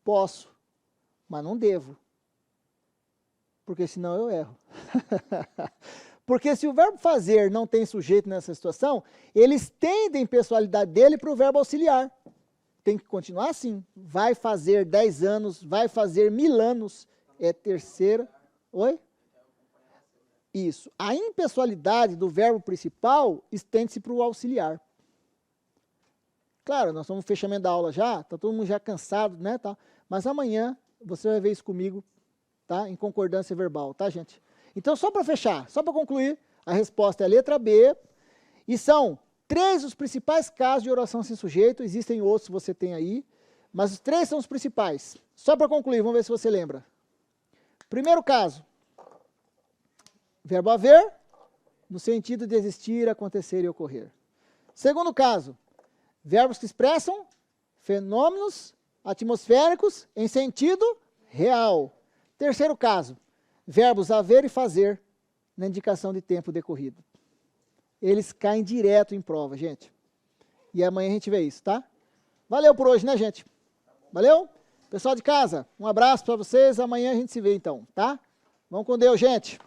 Posso, mas não devo. Porque senão eu erro. Porque se o verbo fazer não tem sujeito nessa situação, eles tendem a pessoalidade dele para o verbo auxiliar. Tem que continuar assim. Vai fazer 10 anos, vai fazer 1000 anos. É terceira. Oi? Isso. A impessoalidade do verbo principal estende-se para o auxiliar. Claro, nós estamos no fechamento da aula já, está todo mundo já cansado, né? Tá? Mas amanhã você vai ver isso comigo, tá? Em concordância verbal, tá, gente? Então, só para fechar, só para concluir, a resposta é a letra B, e são 3 os principais casos de oração sem sujeito, existem outros que você tem aí, mas os 3 são os principais. Só para concluir, vamos ver se você lembra. Primeiro caso, verbo haver, no sentido de existir, acontecer e ocorrer. Segundo caso, verbos que expressam fenômenos atmosféricos em sentido real. Terceiro caso, verbos haver e fazer na indicação de tempo decorrido. Eles caem direto em prova, gente. E amanhã a gente vê isso, tá? Valeu por hoje, né, gente? Valeu? Pessoal de casa, um abraço para vocês. Amanhã a gente se vê então, tá? Vamos com Deus, gente.